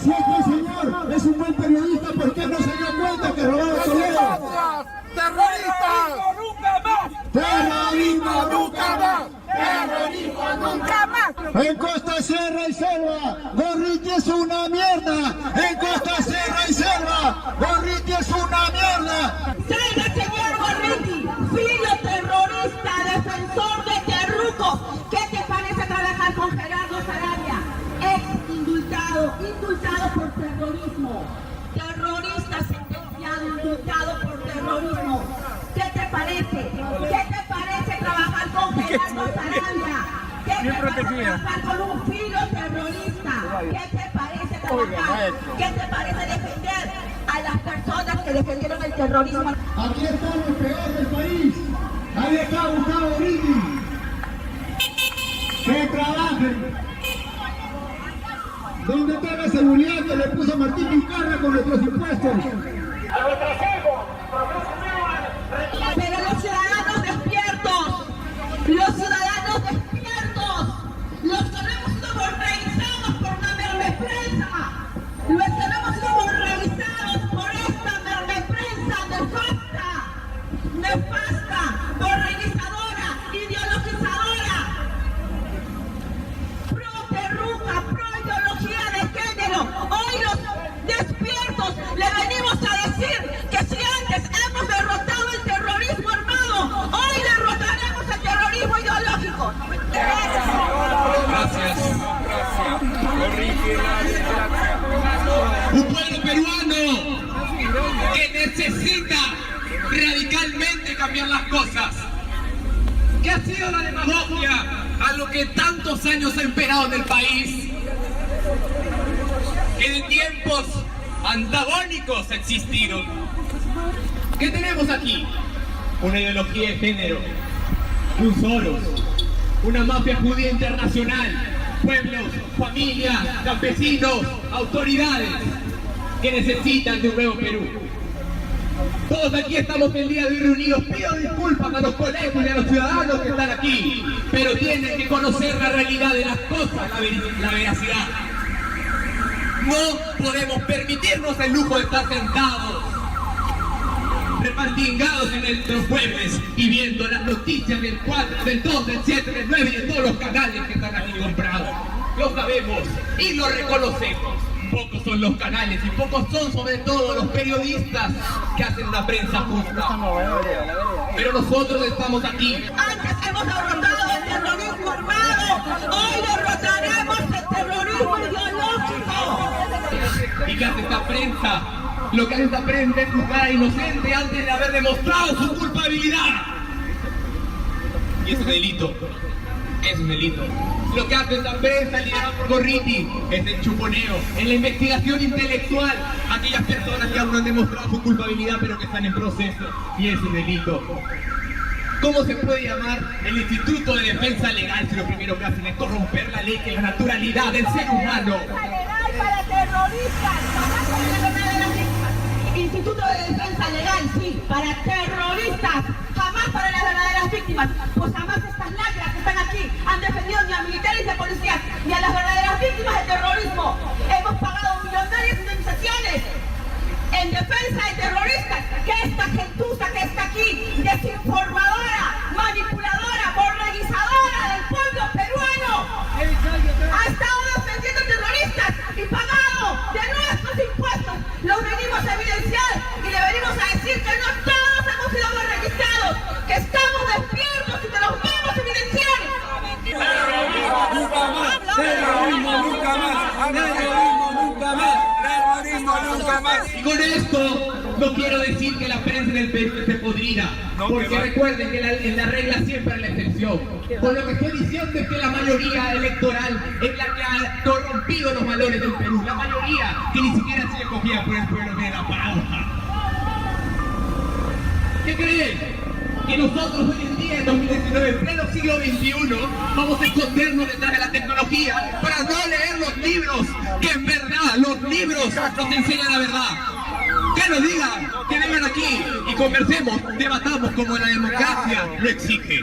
Si este señor es un buen periodista, ¿por qué no se dio cuenta que robaba Toledo? ¡Terrorismo nunca más! ¡Terrorismo nunca más! ¡Terrorismo nunca más! En Costa, Sierra y Selva, Gorriti es una mierda. En Costa, Sierra y Selva, Gorriti es una mierda. ¡Salga, señor Gorriti! ¡Filio terrorista, defensor de terrucos! ¿Qué te parece trabajar con Gerardo Sarabia? Ex indultado por terrorismo. Terrorista sentenciado, indultado por terrorismo. ¿Qué te parece? ¿Qué te parece trabajar con Gerardo Sarabia? ¿Qué te parece trabajar con un filo terrorista? ¿Qué te parece trabajar? ¿Qué te parece defender a las personas que defendieron el terrorismo? Aquí está lo peor del país. Ahí está Gustavo Gorriti. Que trabajen. ¿Dónde está la seguridad que le puso Martín Vizcarra con nuestros impuestos? Pero los ciudadanos despiertos, los que no hemos sido realizados por una merme prensa, los que no hemos sido realizados por esta merme prensa nefasta, organizadora, ideologizadora, pro terruca, pro ideología de género. Hoy los despiertos le venimos a decir que si antes hemos derrotado el terrorismo armado, hoy derrotaremos el terrorismo ideológico. Gracias. Un pueblo peruano que necesita radicalmente cambiar las cosas. ¿Qué ha sido la demagogia a lo que tantos años ha imperado en el país? Que de tiempos antagónicos existieron. ¿Qué tenemos aquí? Una ideología de género, un Soros, una mafia judía internacional, pueblos, familias, campesinos, autoridades que necesitan de un nuevo Perú. Todos aquí estamos el día de hoy reunidos. Pido disculpas a los colegas y a los ciudadanos que están aquí, pero tienen que conocer la realidad de las cosas, la veracidad. No podemos permitirnos el lujo de estar sentados, repartingados en nuestros pueblos y viendo las noticias del 4, del 2, del 7, del 9 y de todos los canales que están aquí comprados. Lo sabemos y lo reconocemos. Pocos son los canales y pocos son sobre todo los periodistas que hacen una prensa justa. Pero nosotros estamos aquí. Antes hemos derrotado el terrorismo armado, hoy derrotaremos el terrorismo ideológico. ¿Y qué hace esta prensa? Lo que hace esta prensa es juzgar a inocente antes de haber demostrado su culpabilidad. Y es un delito. Es un delito. Lo que hace esta prensa liderada por Gorriti es el chuponeo, en la investigación intelectual, aquellas personas que aún no han demostrado su culpabilidad pero que están en proceso, y es un delito. ¿Cómo se puede llamar el Instituto de Defensa Legal si lo primero que hacen es corromper la ley, que es la naturalidad del ser humano? Legal para terroristas, jamás para la verdad de las víctimas. Instituto de Defensa Legal, sí, para terroristas, jamás para la verdad de las víctimas. Pues jamás estas lacras que están aquí han defendido ni a militares ni a policías, ni a las verdaderas víctimas del terrorismo. Hemos pagado millonarias indemnizaciones en defensa de terroristas, que esta gentuza que está aquí, desinformadora, manipuladora, borreguizadora del pueblo peruano, ha estado defendiendo terroristas y pagado de nuestros impuestos. Los venimos a evidenciar y le venimos a decir que no todos hemos sido borreguizados, que estamos despiertos y que los vamos a evidenciar. Terrorismo nunca más, terrorismo nunca más, terrorismo nunca más, terrorismo nunca más. Y con esto no quiero decir que la prensa en el Perú esté podrida, porque recuerden que en la regla siempre es la excepción. Por lo que estoy diciendo es que la mayoría electoral es la que ha corrompido los valores del Perú, la mayoría que ni siquiera ha sido escogida por el pueblo de la paradoja. ¿Qué creen? Que nosotros hoy en día, en 2019, en pleno siglo XXI, vamos a escondernos detrás de la tecnología para no leer los libros, que en verdad los libros nos enseñan la verdad. Que nos digan, que vengan aquí y conversemos, debatamos como la democracia lo exige.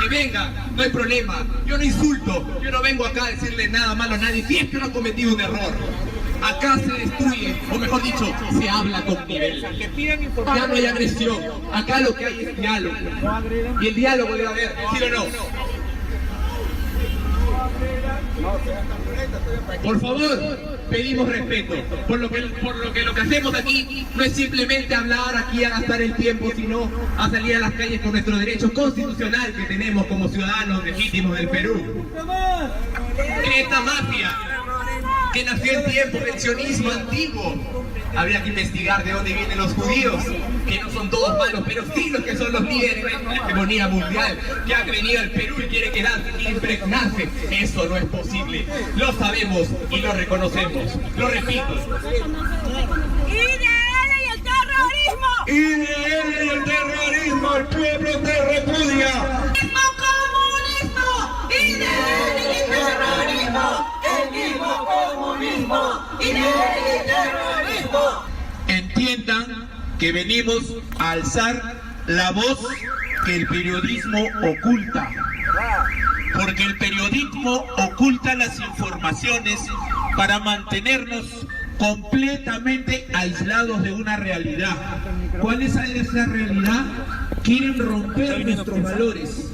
Que vengan, no hay problema, yo no insulto, yo no vengo acá a decirle nada malo a nadie, si es que no ha cometido un error. Acá se destruye, o mejor dicho, se habla con nivel. Ya no hay agresión, acá lo que hay es diálogo. Y el diálogo debe haber, ¿sí o no? Por favor, pedimos respeto, por lo que lo que hacemos aquí no es simplemente hablar aquí a gastar el tiempo, sino a salir a las calles con nuestro derecho constitucional que tenemos como ciudadanos legítimos del Perú. Esta mafia que nació en tiempo del sionismo antiguo, habría que investigar de dónde vienen los judíos, que no son todos malos, pero sí los que son los líderes de la hegemonía mundial, que han venido al Perú y quiere quedarse, quiere impregnarse. Eso no es posible, lo sabemos y lo reconocemos. Lo repito. ¡IDL y el terrorismo! IDL y el terrorismo, el pueblo te repudia. ¡Comunismo! ¡IDL y el terrorismo! ¡El mismo comunismo! ¡IDL y el terrorismo! Entiendan que venimos a alzar la voz que el periodismo oculta, porque el periodismo oculta las informaciones para mantenernos completamente aislados de una realidad. ¿Cuál es esa realidad? Quieren romper nuestros valores,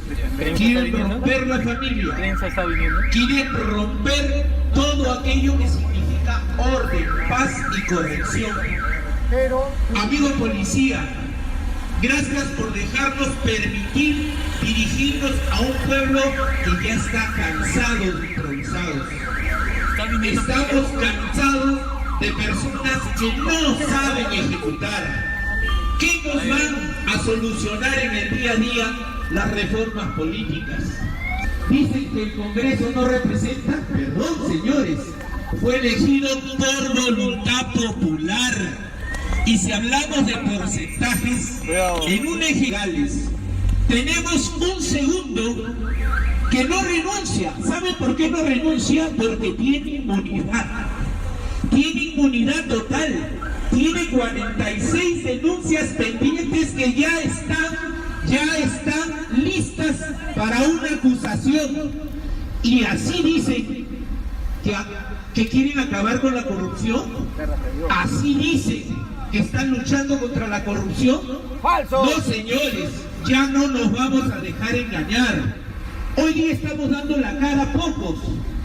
quieren romper la familia, quieren romper todo aquello que significa orden, paz y corrección. Amigo policía, gracias por dejarnos permitir dirigirnos a un pueblo que ya está cansado de improvisados. Estamos cansados de personas que no saben ejecutar. ¿Qué nos van a solucionar en el día a día las reformas políticas? Dicen que el Congreso no representa. Perdón, señores, fue elegido por voluntad popular. Y si hablamos de porcentajes, en un eje legales, tenemos un segundo que no renuncia. ¿Sabe por qué no renuncia? Porque tiene inmunidad. Tiene inmunidad total. Tiene 46 denuncias pendientes que ya están listas para una acusación. Y así dicen que quieren acabar con la corrupción? ¿Así dicen que están luchando contra la corrupción? ¡Falso! No, señores, ya no nos vamos a dejar engañar. Hoy día estamos dando la cara a pocos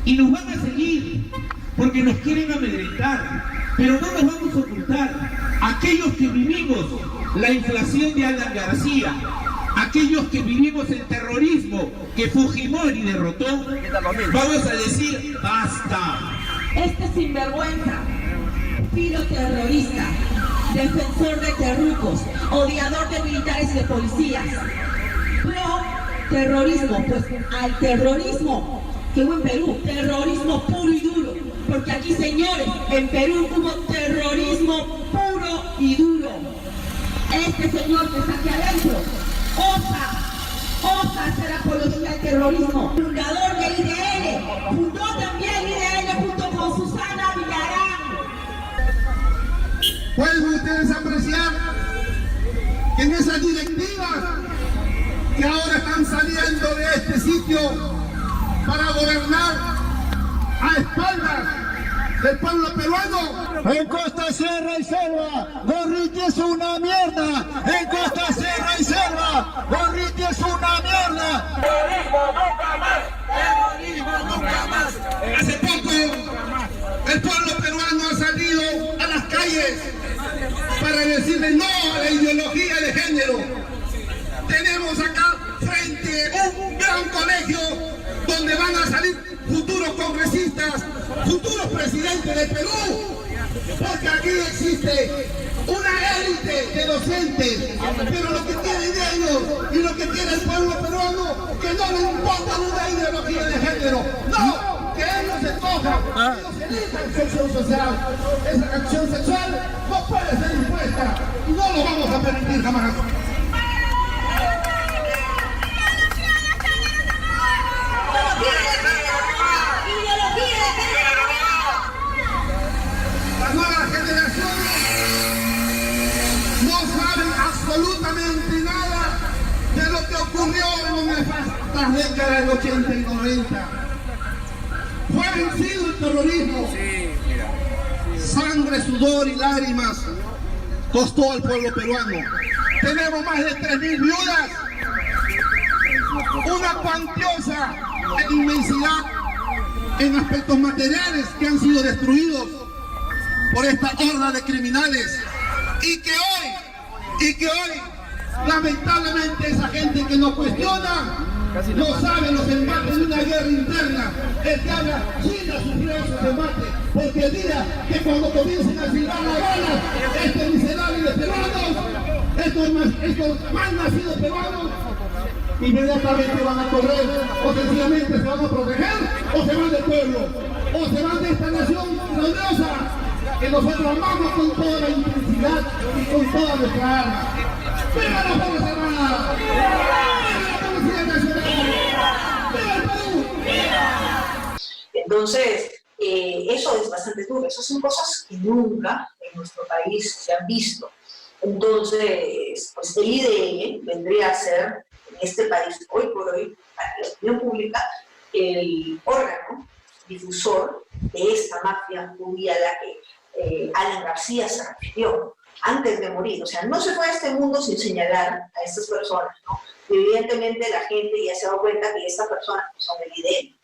y nos van a seguir porque nos quieren amedrentar, pero no nos vamos a ocultar. Aquellos que vivimos la inflación de Alan García, aquellos que vivimos el terrorismo que Fujimori derrotó, vamos a decir basta. Este sinvergüenza, filoterrorista, defensor de terrucos, odiador de militares y de policías, pro terrorismo, pues al terrorismo que hubo en Perú, terrorismo puro y duro, porque aquí, señores, en Perú hubo terrorismo puro y duro. Este señor que está aquí adentro osa hacer apología al terrorismo, fundador de IDL, fundó también IDL junto con Susana Villarán. Pueden ustedes apreciar que en esas directivas que ahora están saliendo de este sitio para gobernar a espaldas del pueblo peruano, en Costa, Sierra y Selva, Gorriti es una mierda. En Costa, Sierra y Selva, Gorriti es una mierda. ¡Terrorismo nunca más! ¡Terrorismo nunca más! Hace poco el pueblo peruano ha salido a las calles para decirle no a la ideología de género. Tenemos acá frente un gran colegio donde van a salir futuros congresistas, futuros presidentes de Perú, porque aquí existe una élite de docentes, pero lo que tienen ellos y lo que tiene el pueblo peruano, que no les importa una ideología de género, no, que ellos escojan, ellos elijan su acción social. Esa acción sexual no puede ser impuesta y no lo vamos a permitir jamás. Las nuevas generaciones no saben absolutamente nada de lo que ocurrió en las nefastas décadas del 80 y 90. Fue vencido el terrorismo. Sangre, sudor y lágrimas costó al pueblo peruano. Tenemos más de 3.000 viudas, una cuantiosa inmensidad en aspectos materiales que han sido destruidos por esta horda de criminales y que hoy lamentablemente esa gente que nos cuestiona no sabe los embates de una guerra interna. El que habla China sufrió esos embates, porque el día que cuando comiencen a silbar las balas, estos miserables peruanos, estos mal nacidos peruanos, inmediatamente van a correr, o sencillamente se van a proteger, o se van del pueblo, o se van de esta nación gloriosa que nosotros amamos con toda la intensidad y con toda nuestra alma. ¡Viva la Fuerza Armada! ¡Viva la Policía Nacional! ¡Viva el Perú! Entonces, eso es bastante duro. Esas son cosas que nunca en nuestro país se han visto. Entonces, pues el IDL vendría a ser en este país, hoy por hoy, para la opinión pública, el órgano difusor de esta mafia judía a la que Alan García se refirió antes de morir. O sea, no se fue a este mundo sin señalar a estas personas, ¿no? Y evidentemente la gente ya se ha dado cuenta que estas personas son el IDL.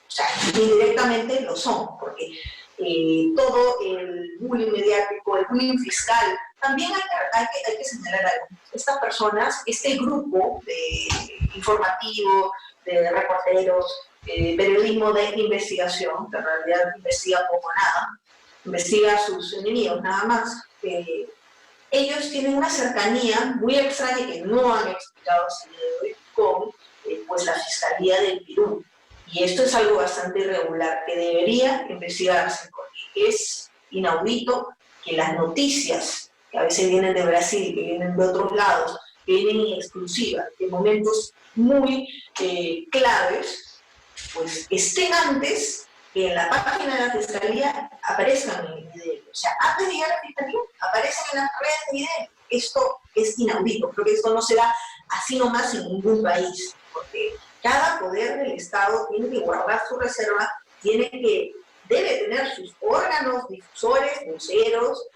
O sea, indirectamente lo son, porque todo el bullying mediático, el bullying fiscal, también hay que señalar algo. Estas personas, este grupo de informativo, de reporteros, periodismo de investigación, que en realidad investiga poco o nada, investiga a sus enemigos nada más, ellos tienen una cercanía muy extraña que no han explicado hasta el día de hoy con pues la Fiscalía del Perú. Y esto es algo bastante irregular que debería investigarse, porque es inaudito que las noticias que a veces vienen de Brasil, que vienen de otros lados, que vienen en exclusiva, en momentos muy claves, pues estén antes que en la página de la Fiscalía aparezcan en el video. O sea, antes de llegar a la Fiscalía, aparecen en las redes de video. Esto es inaudito. Creo que esto no se da así nomás en ningún país, porque cada poder del Estado tiene que guardar su reserva, tiene que debe tener sus órganos difusores, voceros,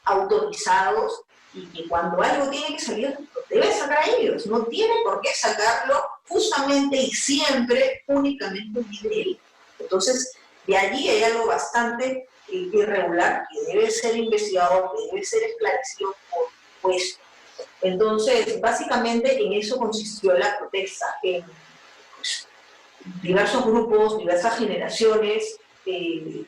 autorizados, y que cuando algo tiene que salir, lo debe sacar a ellos. No tiene por qué sacarlo justamente y siempre únicamente de él. Entonces, de allí hay algo bastante irregular que debe ser investigado, que debe ser esclarecido por supuesto. Entonces, básicamente en eso consistió la protesta, en diversos grupos, diversas generaciones,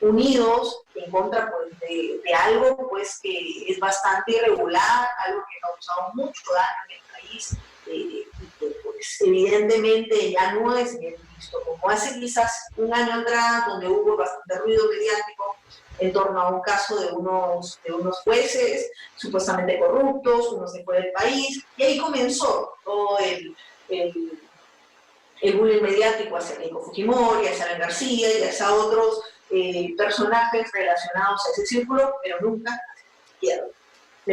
unidos en contra pues, de algo pues, que es bastante irregular, algo que ha causado mucho daño en el país, y que pues, evidentemente ya no es bien visto, como hace quizás un año atrás, donde hubo bastante ruido mediático en torno a un caso de unos jueces supuestamente corruptos, uno se fue del país, y ahí comenzó todo el bullying mediático hacia Keiko Fujimori, hacia Alan García y hacia otros personajes relacionados a ese círculo, pero nunca hacia la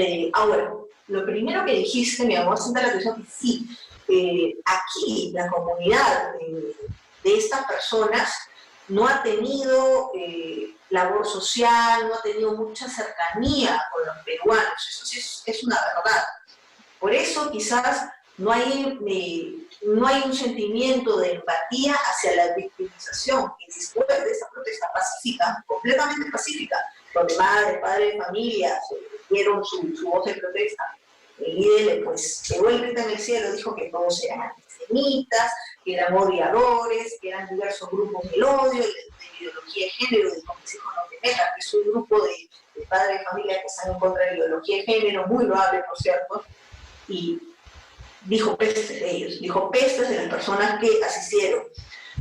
izquierda. Ahora, lo primero que dijiste me llamó bastante la atención, que sí, aquí la comunidad de estas personas no ha tenido labor social, no ha tenido mucha cercanía con los peruanos, eso sí es una verdad. Por eso quizás no hay un sentimiento de empatía hacia la victimización, y después de esa protesta pacífica, completamente pacífica, donde madre, padre de familia dieron su voz de protesta, el líder pues pegó el grito en el cielo, dijo que todos eran antisemitas, que eran odiadores, que eran diversos grupos del odio, de ideología de género, de como se dijo no te metas, que es un grupo de padres de familia que están en contra de la ideología de género, muy loable por cierto, y dijo pestes de ellos, dijo pestes de las personas que asistieron.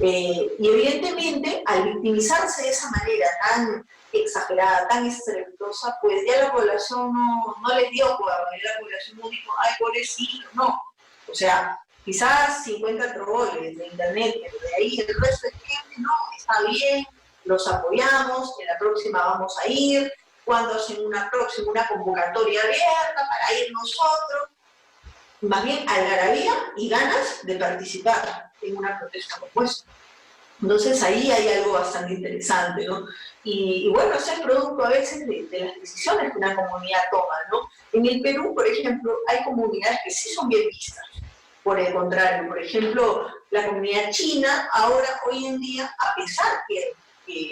Y evidentemente, al victimizarse de esa manera tan exagerada, tan estrepitosa, pues ya la población no les dio cuidado, la población no dijo, ay, pobrecito, no. O sea, quizás 50 troles de internet, pero de ahí el resto de gente, no, está bien, los apoyamos, en la próxima vamos a ir, cuando hacen una convocatoria abierta para ir nosotros, más bien algarabía y ganas de participar en una protesta como esta. Entonces ahí hay algo bastante interesante, ¿no? Y bueno, es el producto a veces de las decisiones que una comunidad toma, ¿no? En el Perú, por ejemplo, hay comunidades que sí son bien vistas. Por el contrario, por ejemplo, la comunidad china, ahora, hoy en día, a pesar que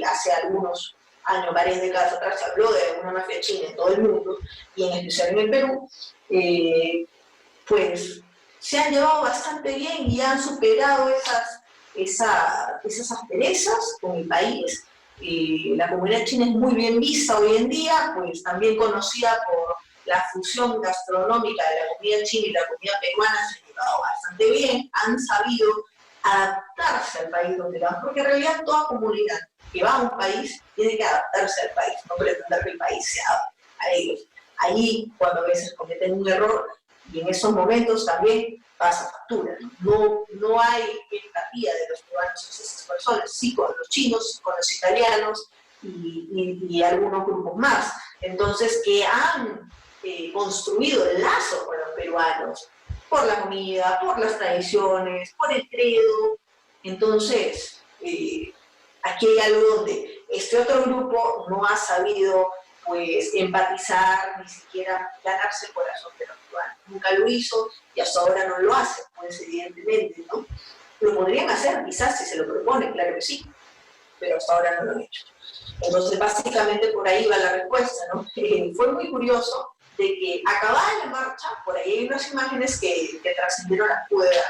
hace algunos años, varias décadas atrás, se habló de una mafia china en todo el mundo, y en especial en el Perú, pues se han llevado bastante bien y han superado esas asperezas con el país. La comunidad china es muy bien vista hoy en día, pues también conocida por la fusión gastronómica de la comida china y la comida peruana, se ha llevado bastante bien, han sabido adaptarse al país donde van, porque en realidad toda comunidad que va a un país tiene que adaptarse al país, no pretender que el país se adapte a ellos. Ahí, cuando a veces cometen un error, y en esos momentos también pasa factura, no hay empatía de los peruanos hacia esas personas, sí con los chinos, con los italianos y algunos grupos más. Entonces, que han construido el lazo con los peruanos, por la comida, por las tradiciones, por el credo. Entonces, aquí hay algo donde este otro grupo no ha sabido pues empatizar, ni siquiera ganarse el corazón de los peruanos. Nunca lo hizo y hasta ahora no lo hace, pues evidentemente, ¿no? Lo podrían hacer, quizás, si se lo proponen, claro que sí, pero hasta ahora no lo han hecho. Entonces, básicamente por ahí va la respuesta, ¿no? Fue muy curioso de que acababa la marcha, por ahí hay unas imágenes que trascendieron la cueva,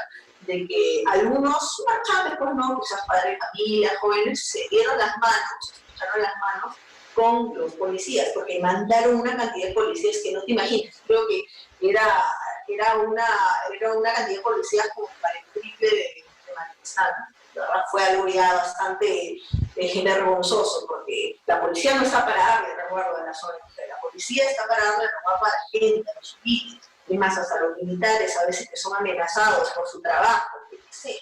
de que algunos marchantes, pues no, quizás padres de familia, jóvenes, se dieron las manos, se echaron las manos con los policías, porque mandaron una cantidad de policías que no te imaginas. Creo que era una cantidad de policías como para el triple de manifestantes. La verdad fue algo ya bastante vergonzoso, porque la policía no está para darle resguardo a la zona, la policía está para darle resguardo a la gente, a los civiles, y más hasta los militares, a veces que son amenazados por su trabajo, yo qué sé.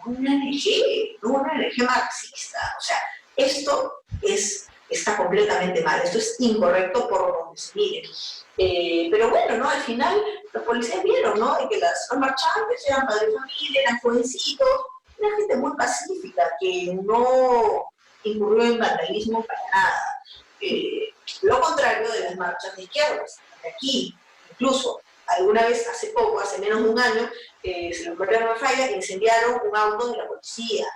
Una ONG marxista. O sea, esto está completamente mal, esto es incorrecto por donde se mire. Pero bueno, ¿no? Al final los policías vieron, ¿no? Que los marchantes eran padres de familia, eran jovencitos, una gente muy pacífica, que no incurrió en vandalismo para nada. Lo contrario de las marchas de izquierdas. Aquí, incluso, alguna vez, hace poco, hace menos de un año, se lo ocurrió a Falla, incendiaron un auto de la policía.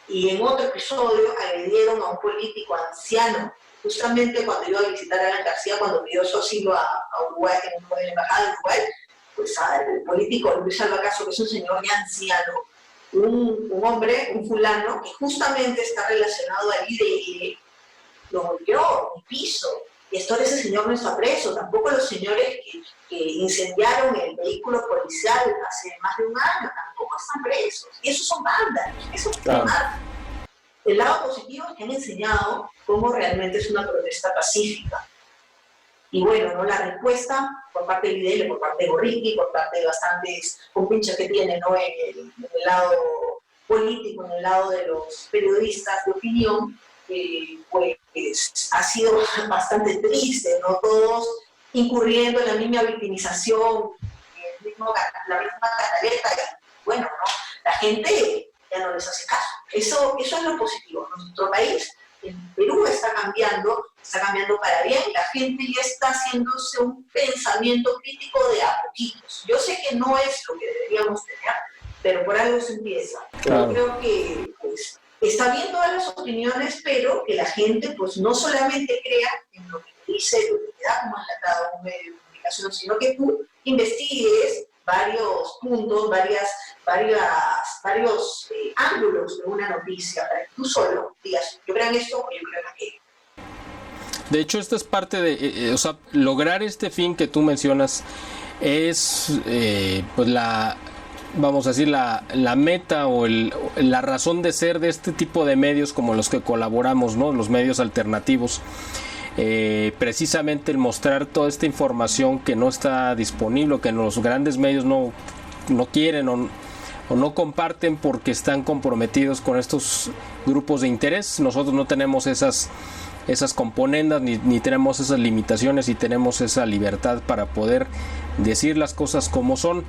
Y en otro episodio agredieron a un político anciano, justamente cuando iba a visitar a Alan García, cuando pidió su asilo a Uruguay, en la embajada de Uruguay, pues al político Luis Albacazo, que es un señor ya anciano, un hombre, un fulano, que justamente está relacionado al IDL, lo golpeó en el piso. Y hasta ahora ese señor no está preso, tampoco los señores que incendiaron el vehículo policial hace más de un año, tampoco están presos. Y esos son vándalos, eso es mal. El lado positivo es que han enseñado cómo realmente es una protesta pacífica. Y bueno, ¿no? La respuesta por parte del IDL, por parte de Gorriti, por parte de bastantes compinches que tiene, ¿no? en el lado político, en el lado de los periodistas de opinión, pues ha sido bastante triste, ¿no? Todos incurriendo en la misma victimización, la misma cataleta, y bueno, ¿no? La gente ya no les hace caso. Eso es lo positivo. Nuestro país, en Perú, está cambiando para bien, y la gente ya está haciéndose un pensamiento crítico de a poquitos. Yo sé que no es lo que deberíamos tener, pero por algo se empieza. Claro. Yo creo que pues, está bien todas las opiniones, pero que la gente pues no solamente crea en lo que dice la autoridad como enlatado en un medio de comunicación, sino que tú investigues varios puntos, varios ángulos de una noticia, para que tú solo digas, yo creo en esto o yo creo en aquello. De hecho, esto es parte de, o sea, lograr este fin que tú mencionas es pues vamos a decir, la meta o la razón de ser de este tipo de medios como los que colaboramos, ¿no? Los medios alternativos. Precisamente el mostrar toda esta información que no está disponible, que los grandes medios no quieren o no comparten porque están comprometidos con estos grupos de interés. Nosotros no tenemos esas componendas ni tenemos esas limitaciones y tenemos esa libertad para poder decir las cosas como son.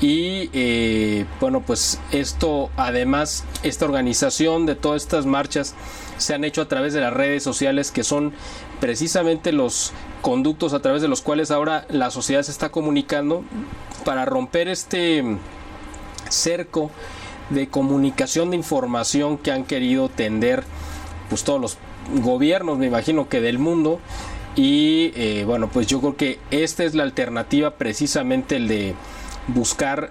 Y bueno, pues esto, además, esta organización de todas estas marchas se han hecho a través de las redes sociales, que son precisamente los conductos a través de los cuales ahora la sociedad se está comunicando para romper este cerco de comunicación de información que han querido tender pues todos los gobiernos, me imagino que del mundo. Y bueno, pues yo creo que esta es la alternativa, precisamente el de buscar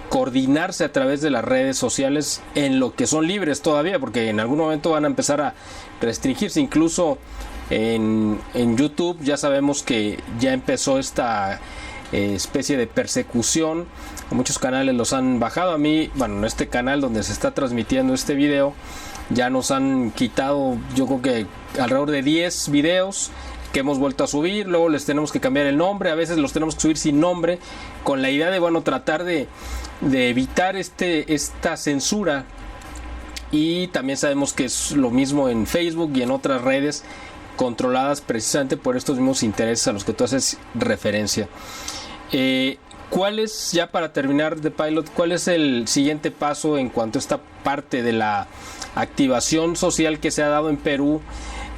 coordinarse a través de las redes sociales en lo que son libres todavía, porque en algún momento van a empezar a restringirse. Incluso en YouTube ya sabemos que ya empezó esta especie de persecución. Muchos canales los han bajado. A mí, bueno, en este canal donde se está transmitiendo este video, ya nos han quitado, yo creo que alrededor de 10 videos que hemos vuelto a subir. Luego les tenemos que cambiar el nombre, a veces los tenemos que subir sin nombre, con la idea de, bueno, tratar de evitar esta censura. Y también sabemos que es lo mismo en Facebook y en otras redes controladas precisamente por estos mismos intereses a los que tú haces referencia. ¿Cuál es, ya para terminar de Pilot, cuál es el siguiente paso en cuanto a esta parte de la activación social que se ha dado en Perú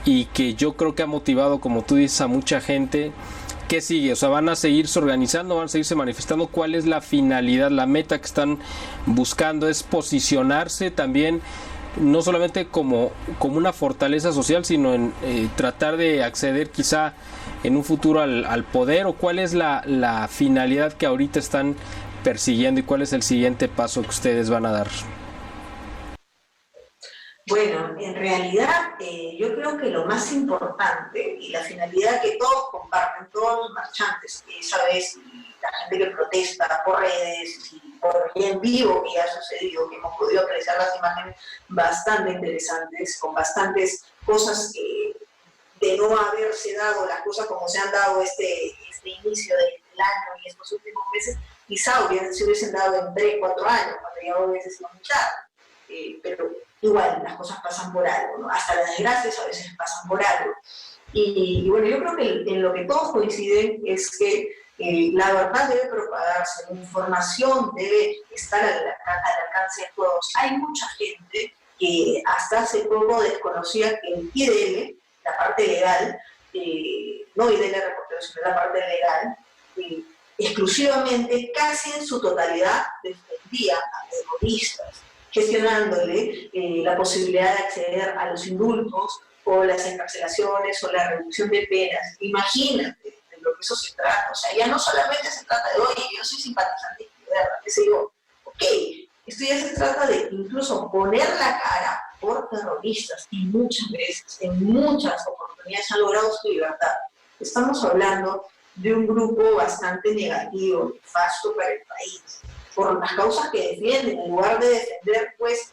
y que yo creo que ha motivado, como tú dices, a mucha gente? ¿Qué sigue? O sea, ¿van a seguirse organizando? ¿Van a seguirse manifestando? ¿Cuál es la finalidad, la meta que están buscando? ¿Es posicionarse también, no solamente como una fortaleza social, sino en tratar de acceder quizá en un futuro al poder? ¿O cuál es la finalidad que ahorita están persiguiendo y cuál es el siguiente paso que ustedes van a dar? Bueno, en realidad yo creo que lo más importante y la finalidad que todos comparten, todos los marchantes, esa vez la gente que protesta por redes y por en vivo que ha sucedido, que hemos podido apreciar las imágenes bastante interesantes, con bastantes cosas de no haberse dado las cosas como se han dado este inicio del año y estos últimos meses, quizá se hubiesen dado en 3, 4 años, cuando ya hubiese sido mucho, pero igual las cosas pasan por algo, ¿no? Hasta las desgracias a veces pasan por algo. Y bueno, yo creo que en lo que todos coinciden es que la verdad debe propagarse, la información debe estar al alcance de todos. Hay mucha gente que hasta hace poco desconocía que el IDL, la parte legal, no IDL Reporteros, sino la parte legal, exclusivamente, casi en su totalidad, defendía a terroristas, gestionándole la posibilidad de acceder a los indultos o las encarcelaciones o la reducción de penas. Imagínate de lo que eso se trata. O sea, ya no solamente se trata de, oye, yo soy simpatizante de izquierda, qué sé yo. Ok, esto ya se trata de incluso poner la cara por terroristas, y muchas veces, en muchas oportunidades han logrado su libertad. Estamos hablando de un grupo bastante negativo, nefasto para el país, por las causas que defienden, en lugar de defender pues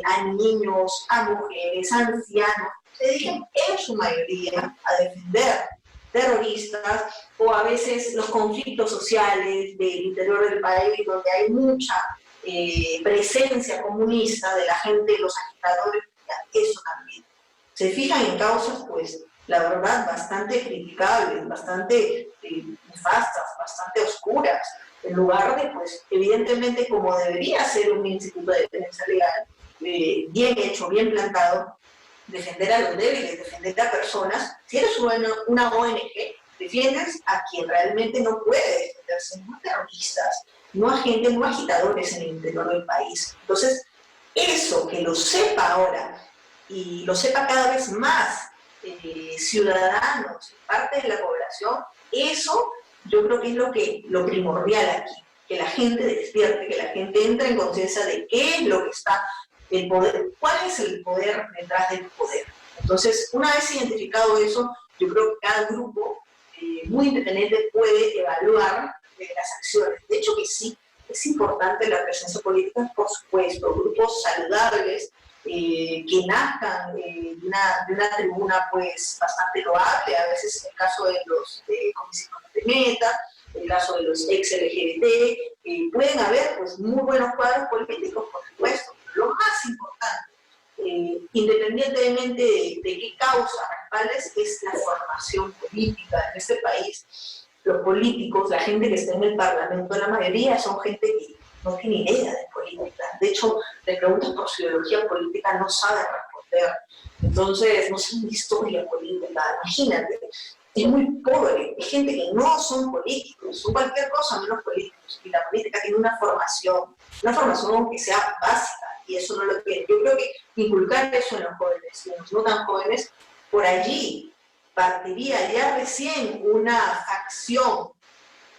a niños, a mujeres, a ancianos, se dedican en su mayoría a defender terroristas o a veces los conflictos sociales del interior del país, donde hay mucha presencia comunista de la gente, los agitadores, eso también. Se fijan en causas, pues, la verdad, bastante criticables, bastante nefastas, bastante oscuras, en lugar de, pues, evidentemente, como debería ser un instituto de defensa legal, bien hecho, bien plantado, defender a los débiles, defender a personas. Si eres una ONG, defiendes a quien realmente no puede defenderse, no a terroristas, no a gente, no a agitadores en el interior del país. Entonces, eso, que lo sepa ahora, y lo sepa cada vez más ciudadanos, parte de la población, eso yo creo que es lo primordial aquí, que la gente despierte, que la gente entre en conciencia de qué es lo que está el poder, cuál es el poder detrás del poder. Entonces, una vez identificado eso, yo creo que cada grupo muy independiente puede evaluar las acciones. De hecho que sí, es importante la presencia política, por supuesto, grupos saludables, que nazcan de una tribuna pues bastante loable, a veces en el caso de los comisiones de meta, en el caso de los ex-LGBT, pueden haber pues muy buenos cuadros políticos, por supuesto. Lo más importante, independientemente de qué causa respaldes, es la formación política en este país. Los políticos, la gente que está en el Parlamento, la mayoría son gente que no tiene idea de política. De hecho, le preguntas por su ideología política, no sabe responder. Entonces, no saben de historia política. Imagínate, es muy pobre. Hay gente que no son políticos, son cualquier cosa menos políticos. Y la política tiene una formación que sea básica, y eso no lo tiene. Yo creo que inculcar eso en los jóvenes, y en los no tan jóvenes, por allí partiría ya recién una acción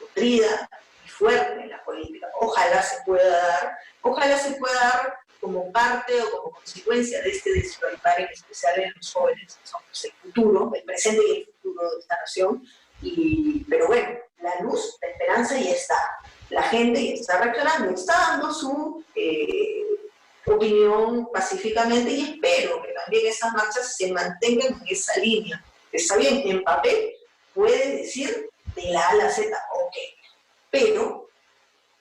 nutrida y fuerte en la política. Ojalá se pueda dar como parte o como consecuencia de este despertar, en especial en los jóvenes, que somos el futuro, el presente y el futuro de esta nación. Pero bueno, la luz, la esperanza ya está. La gente ya está reaccionando, está dando su opinión pacíficamente, y espero que también esas marchas se mantengan en esa línea. Está bien, en papel puede decir de la A a la Z, ok, pero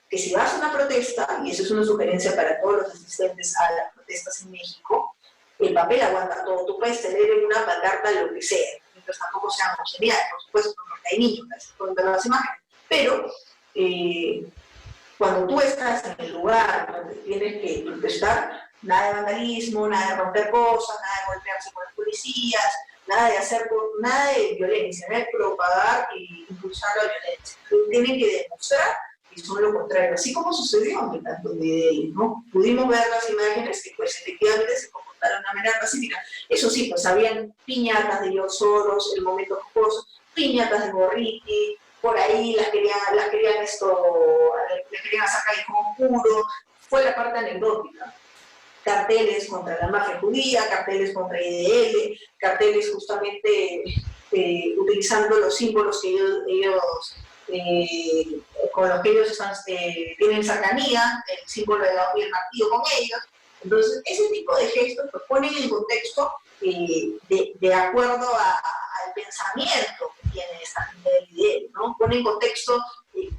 que si vas a una protesta, y eso es una sugerencia para todos los asistentes a las protestas en México, el papel aguanta todo. Tú puedes tener en una pancarta lo que sea, mientras tampoco sea homogeneidad, por supuesto, porque hay niños que las imágenes, pero cuando tú estás en el lugar donde tienes que protestar, nada de vandalismo, nada de romper cosas, nada de golpearse con las policías, nada de violencia, nada de propagar e impulsar la violencia. Tienen que demostrar que son lo contrario, así como sucedió en el tanto de él, ¿no? Pudimos ver las imágenes que pues efectivamente se comportaron de una manera pacífica. Eso sí, pues habían piñatas de George Soros, el momento jocoso, piñatas de Gorriti, por ahí las querían sacar el conjuro, fue la parte anecdótica. Carteles contra la mafia judía, carteles contra IDL, carteles justamente utilizando los símbolos que con los que ellos tienen cercanía, el símbolo de la y el martillo con ellos. Entonces, ese tipo de gestos pues, ponen en contexto de acuerdo al pensamiento que tiene esta gente del IDL, ¿no? Ponen en contexto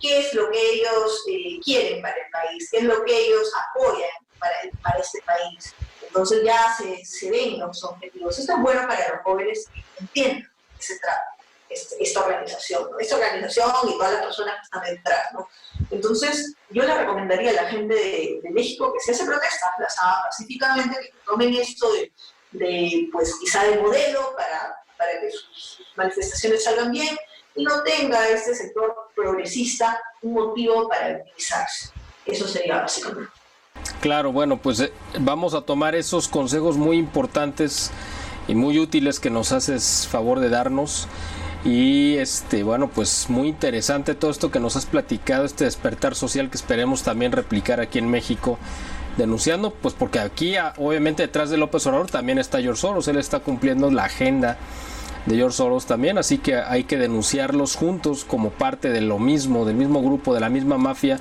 qué es lo que ellos quieren para el país, qué es lo que ellos apoyan para este país. Entonces ya se ven los objetivos. Esto es bueno para los jóvenes que entiendan de qué se trata esta organización, ¿no? Esta organización y todas las personas que están detrás, ¿no? Entonces, yo le recomendaría a la gente de México que si hace protestas, las haga pacíficamente, que tomen esto pues quizá de modelo para que sus manifestaciones salgan bien y no tenga este sector progresista un motivo para victimizarse. Eso sería básicamente. Claro, bueno, pues vamos a tomar esos consejos muy importantes y muy útiles que nos haces favor de darnos. Y bueno, pues muy interesante todo esto que nos has platicado, este despertar social que esperemos también replicar aquí en México, denunciando, pues porque aquí obviamente detrás de López Obrador también está George Soros, él está cumpliendo la agenda de George Soros también, así que hay que denunciarlos juntos como parte de lo mismo, del mismo grupo, de la misma mafia,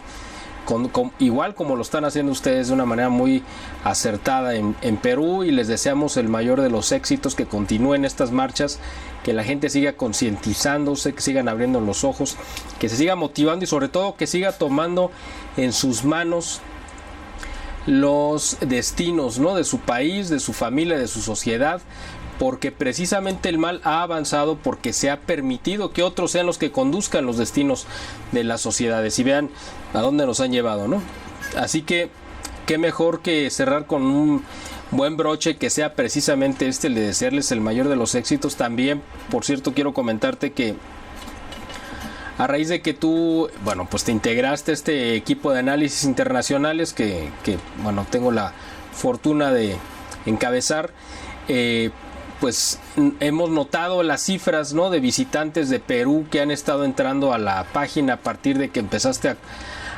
igual como lo están haciendo ustedes de una manera muy acertada en Perú, y les deseamos el mayor de los éxitos, que continúen estas marchas, que la gente siga concientizándose, que sigan abriendo los ojos, que se siga motivando y sobre todo que siga tomando en sus manos los destinos, ¿no?, de su país, de su familia, de su sociedad, porque precisamente el mal ha avanzado porque se ha permitido que otros sean los que conduzcan los destinos de las sociedades, y vean a dónde nos han llevado, ¿no? Así que qué mejor que cerrar con un buen broche que sea precisamente el de desearles el mayor de los éxitos. También, por cierto, quiero comentarte que a raíz de que tú, bueno, pues te integraste a este equipo de análisis internacionales que bueno, tengo la fortuna de encabezar, pues hemos notado las cifras, ¿no?, de visitantes de Perú que han estado entrando a la página a partir de que empezaste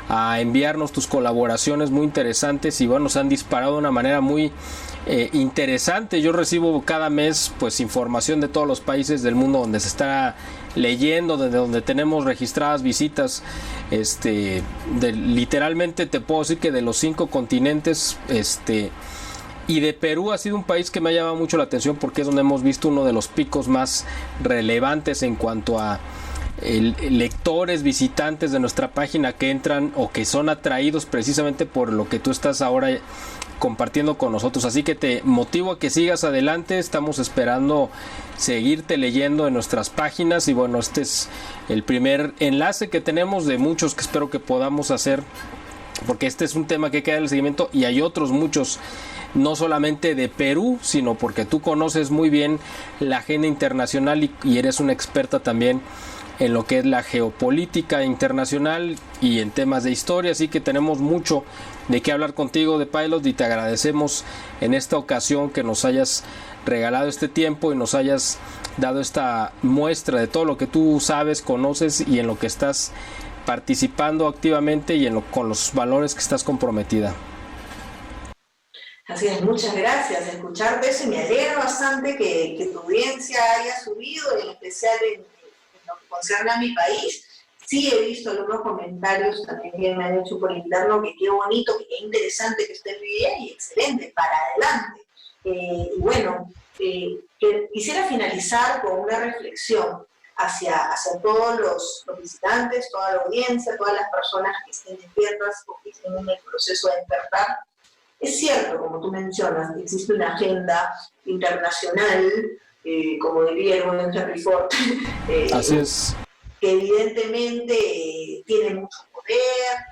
a enviarnos tus colaboraciones muy interesantes, y bueno, se han disparado de una manera muy interesante. Yo recibo cada mes pues información de todos los países del mundo donde se está leyendo, desde donde tenemos registradas visitas, literalmente te puedo decir que de los 5 continentes, y de Perú ha sido un país que me ha llamado mucho la atención porque es donde hemos visto uno de los picos más relevantes en cuanto a lectores, visitantes de nuestra página que entran o que son atraídos precisamente por lo que tú estás ahora compartiendo con nosotros. Así que te motivo a que sigas adelante, estamos esperando seguirte leyendo en nuestras páginas, y bueno, este es el primer enlace que tenemos de muchos que espero que podamos hacer, porque este es un tema que queda en el seguimiento y hay otros muchos, no solamente de Perú, sino porque tú conoces muy bien la agenda internacional y eres una experta también en lo que es la geopolítica internacional y en temas de historia, así que tenemos mucho de qué hablar contigo, The Pilot, y te agradecemos en esta ocasión que nos hayas regalado este tiempo y nos hayas dado esta muestra de todo lo que tú sabes, conoces y en lo que estás participando activamente y con los valores que estás comprometida. Así es, muchas gracias. Escucharte eso, y me alegra bastante que tu audiencia haya subido, en especial en lo que concierne a mi país. Sí he visto algunos comentarios también que me han hecho por interno, que qué bonito, que qué interesante que estés bien, y excelente, para adelante. Y bueno, quisiera finalizar con una reflexión hacia todos los visitantes, toda la audiencia, todas las personas que estén despiertas o que estén en el proceso de despertar. Es cierto, como tú mencionas, existe una agenda internacional, como diría el buen Henry Ford, así es, que evidentemente tiene mucho poder,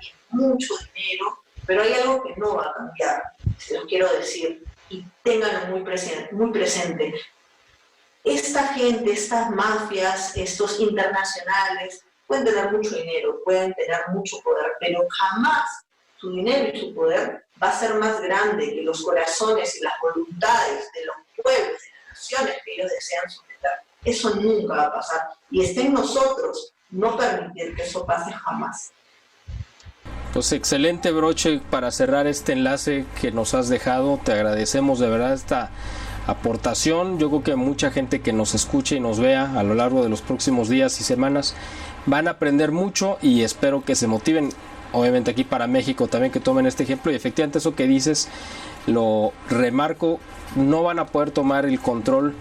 tiene mucho dinero, pero hay algo que no va a cambiar, se los quiero decir, y ténganlo muy presente. Esta gente, estas mafias, estos internacionales, pueden tener mucho dinero, pueden tener mucho poder, pero jamás su dinero y su poder va a ser más grande que los corazones y las voluntades de los pueblos, de las naciones que ellos desean someter. Eso nunca va a pasar. Y está en nosotros no permitir que eso pase jamás. Pues excelente broche para cerrar este enlace que nos has dejado. Te agradecemos de verdad esta aportación. Yo creo que mucha gente que nos escuche y nos vea a lo largo de los próximos días y semanas van a aprender mucho, y espero que se motiven, obviamente aquí para México también, que tomen este ejemplo. Y efectivamente eso que dices, lo remarco, no van a poder tomar el control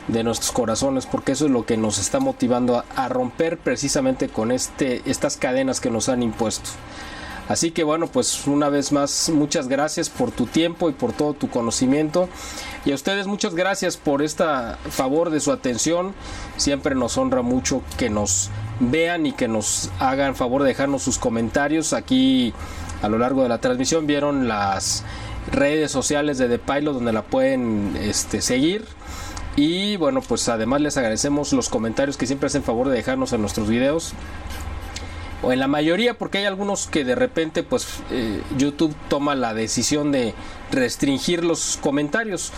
de nuestros corazones, porque eso es lo que nos está motivando a romper precisamente con estas cadenas que nos han impuesto. Así que bueno, pues una vez más, muchas gracias por tu tiempo y por todo tu conocimiento, y a ustedes muchas gracias por favor de su atención. Siempre nos honra mucho que nos vean y que nos hagan favor de dejarnos sus comentarios. Aquí a lo largo de la transmisión vieron las redes sociales de The Pilot donde la pueden seguir. Y bueno, pues además les agradecemos los comentarios que siempre hacen favor de dejarnos en nuestros videos, o en la mayoría, porque hay algunos que de repente pues YouTube toma la decisión de restringir los comentarios.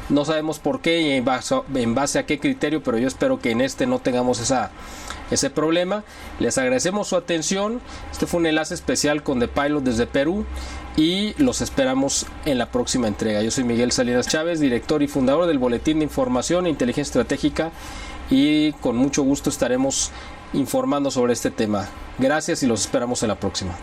No sabemos por qué y en base a qué criterio, pero yo espero que en no tengamos ese problema. Les agradecemos su atención. Este fue un enlace especial con The Pilot desde Perú y los esperamos en la próxima entrega. Yo soy Miguel Salinas Chávez, director y fundador del Boletín de Información e Inteligencia Estratégica, y con mucho gusto estaremos informando sobre este tema. Gracias y los esperamos en la próxima.